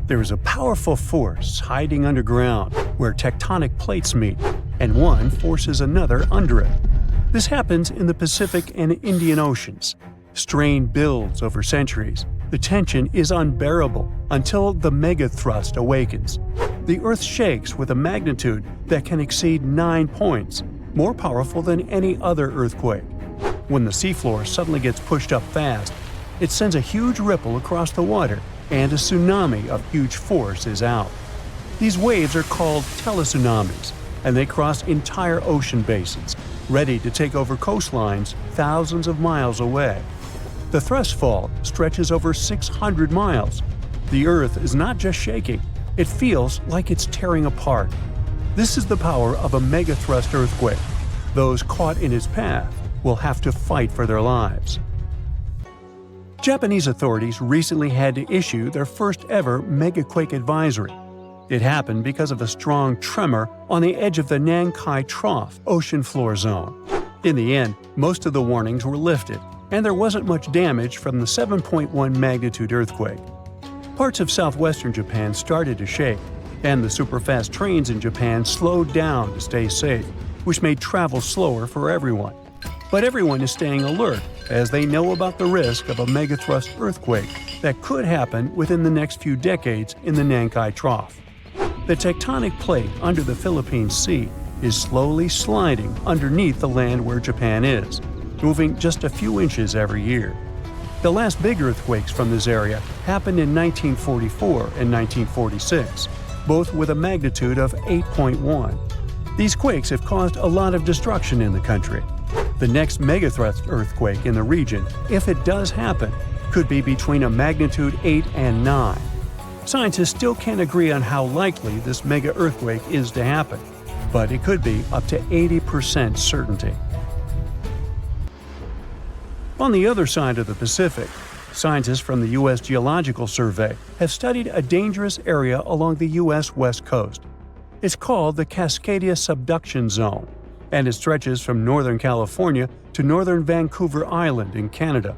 There is a powerful force hiding underground where tectonic plates meet, and one forces another under it. This happens in the Pacific and Indian Oceans. Strain builds over centuries. The tension is unbearable until the megathrust awakens. The Earth shakes with a magnitude that can exceed 9 points, more powerful than any other earthquake. When the seafloor suddenly gets pushed up fast, it sends a huge ripple across the water, and a tsunami of huge force is out. These waves are called teletsunamis, and they cross entire ocean basins, ready to take over coastlines thousands of miles away. The thrust fault stretches over 600 miles. The Earth is not just shaking, it feels like it's tearing apart. This is the power of a megathrust earthquake. Those caught in its path will have to fight for their lives. Japanese authorities recently had to issue their first ever Megaquake advisory. It happened because of a strong tremor on the edge of the Nankai Trough ocean floor zone. In the end, most of the warnings were lifted, and there wasn't much damage from the 7.1 magnitude earthquake. Parts of southwestern Japan started to shake, and the superfast trains in Japan slowed down to stay safe, which made travel slower for everyone. But everyone is staying alert as they know about the risk of a megathrust earthquake that could happen within the next few decades in the Nankai Trough. The tectonic plate under the Philippine Sea is slowly sliding underneath the land where Japan is, moving just a few inches every year. The last big earthquakes from this area happened in 1944 and 1946, both with a magnitude of 8.1. These quakes have caused a lot of destruction in the country. The next megathrust earthquake in the region, if it does happen, could be between a magnitude 8 and 9. Scientists still can't agree on how likely this mega earthquake is to happen, but it could be up to 80% certainty. On the other side of the Pacific, scientists from the U.S. Geological Survey have studied a dangerous area along the U.S. West Coast. It's called the Cascadia Subduction Zone, and it stretches from northern California to northern Vancouver Island in Canada.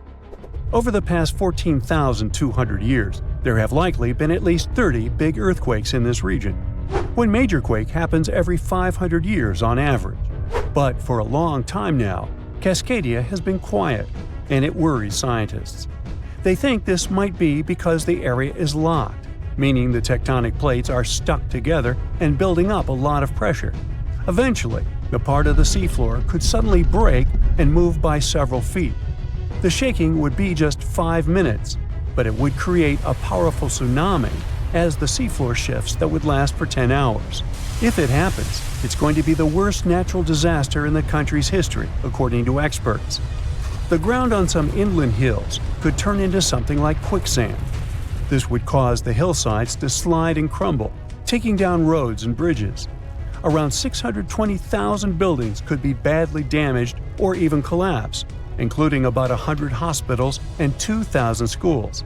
Over the past 14,200 years, there have likely been at least 30 big earthquakes in this region. One major quake happens every 500 years on average. But for a long time now, Cascadia has been quiet, and it worries scientists. They think this might be because the area is locked, meaning the tectonic plates are stuck together and building up a lot of pressure. Eventually, the part of the seafloor could suddenly break and move by several feet. The shaking would be just 5 minutes, but it would create a powerful tsunami as the seafloor shifts that would last for 10 hours. If it happens, it's going to be the worst natural disaster in the country's history, according to experts. The ground on some inland hills could turn into something like quicksand. This would cause the hillsides to slide and crumble, taking down roads and bridges. Around 620,000 buildings could be badly damaged or even collapse, including about 100 hospitals and 2,000 schools.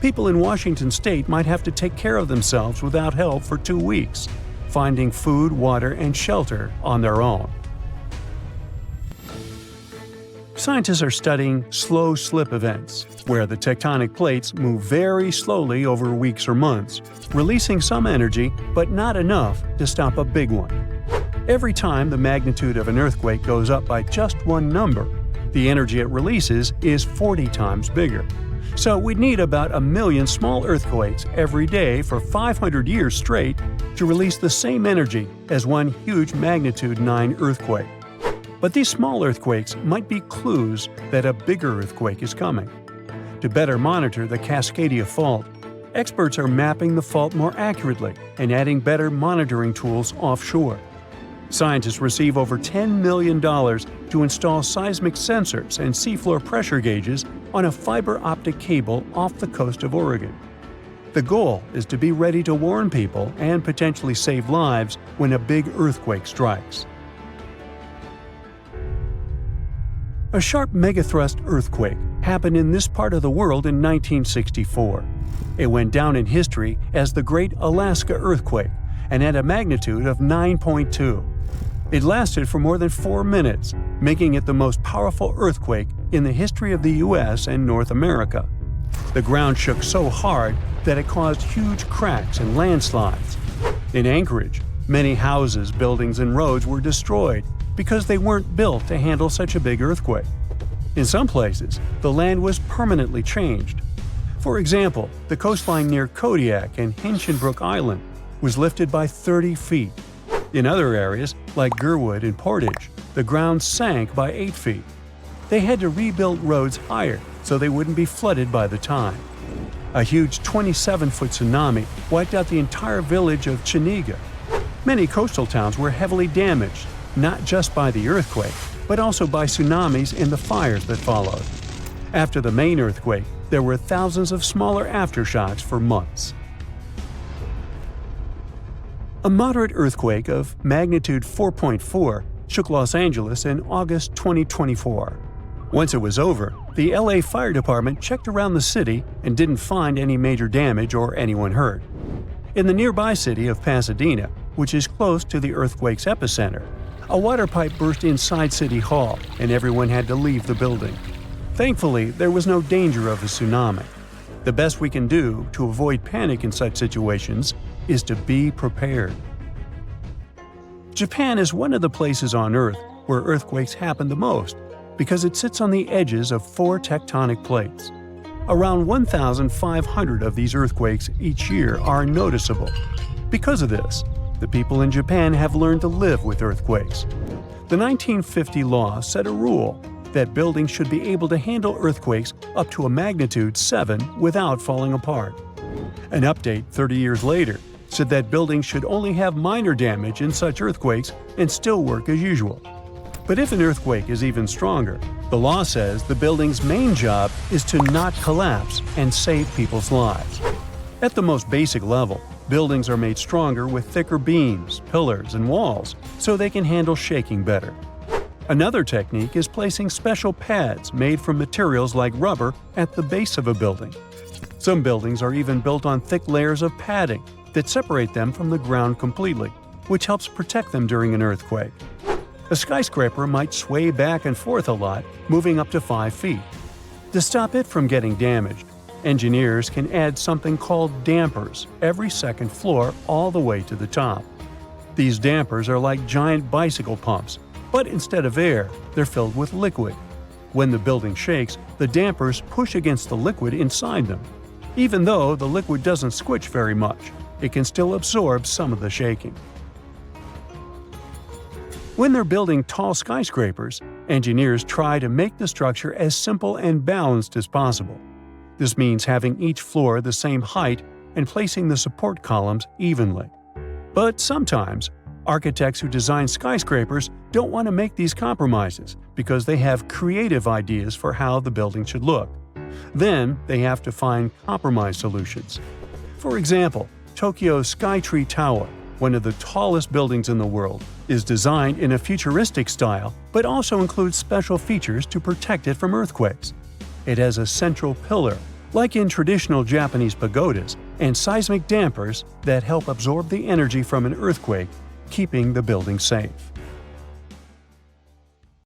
People in Washington state might have to take care of themselves without help for 2 weeks, finding food, water, and shelter on their own. Scientists are studying slow slip events, where the tectonic plates move very slowly over weeks or months, releasing some energy but not enough to stop a big one. Every time the magnitude of an earthquake goes up by just one number, the energy it releases is 40 times bigger. So we'd need about 1 million small earthquakes every day for 500 years straight to release the same energy as one huge magnitude 9 earthquake. But these small earthquakes might be clues that a bigger earthquake is coming. To better monitor the Cascadia fault, experts are mapping the fault more accurately and adding better monitoring tools offshore. Scientists receive over $10 million to install seismic sensors and seafloor pressure gauges on a fiber optic cable off the coast of Oregon. The goal is to be ready to warn people and potentially save lives when a big earthquake strikes. A sharp megathrust earthquake happened in this part of the world in 1964. It went down in history as the Great Alaska Earthquake and had a magnitude of 9.2. It lasted for more than 4 minutes, making it the most powerful earthquake in the history of the US and North America. The ground shook so hard that it caused huge cracks and landslides. In Anchorage, many houses, buildings, and roads were destroyed because they weren't built to handle such a big earthquake. In some places, the land was permanently changed. For example, the coastline near Kodiak and Hinchinbrook Island was lifted by 30 feet. In other areas, like Gurwood and Portage, the ground sank by 8 feet. They had to rebuild roads higher so they wouldn't be flooded by the time. A huge 27-foot tsunami wiped out the entire village of Chiniga. Many coastal towns were heavily damaged, not just by the earthquake, but also by tsunamis and the fires that followed. After the main earthquake, there were thousands of smaller aftershocks for months. A moderate earthquake of magnitude 4.4 shook Los Angeles in August 2024. Once it was over, the LA Fire Department checked around the city and didn't find any major damage or anyone hurt. In the nearby city of Pasadena, which is close to the earthquake's epicenter, a water pipe burst inside City Hall and everyone had to leave the building. Thankfully, there was no danger of a tsunami. The best we can do to avoid panic in such situations is to be prepared. Japan is one of the places on Earth where earthquakes happen the most because it sits on the edges of 4 tectonic plates. Around 1,500 of these earthquakes each year are noticeable. Because of this, the people in Japan have learned to live with earthquakes. The 1950 law set a rule that buildings should be able to handle earthquakes up to a magnitude 7 without falling apart. An update 30 years later said that buildings should only have minor damage in such earthquakes and still work as usual. But if an earthquake is even stronger, the law says the building's main job is to not collapse and save people's lives. At the most basic level, buildings are made stronger with thicker beams, pillars, and walls so they can handle shaking better. Another technique is placing special pads made from materials like rubber at the base of a building. Some buildings are even built on thick layers of padding that separate them from the ground completely, which helps protect them during an earthquake. A skyscraper might sway back and forth a lot, moving up to 5 feet. To stop it from getting damaged, engineers can add something called dampers every second floor all the way to the top. These dampers are like giant bicycle pumps, but instead of air, they're filled with liquid. When the building shakes, the dampers push against the liquid inside them. Even though the liquid doesn't squish very much, it can still absorb some of the shaking. When they're building tall skyscrapers, engineers try to make the structure as simple and balanced as possible. This means having each floor the same height and placing the support columns evenly. But sometimes, architects who design skyscrapers don't want to make these compromises because they have creative ideas for how the building should look. Then they have to find compromise solutions. For example, Tokyo's Skytree Tower, one of the tallest buildings in the world, is designed in a futuristic style but also includes special features to protect it from earthquakes. It has a central pillar, like in traditional Japanese pagodas, and seismic dampers that help absorb the energy from an earthquake, keeping the building safe.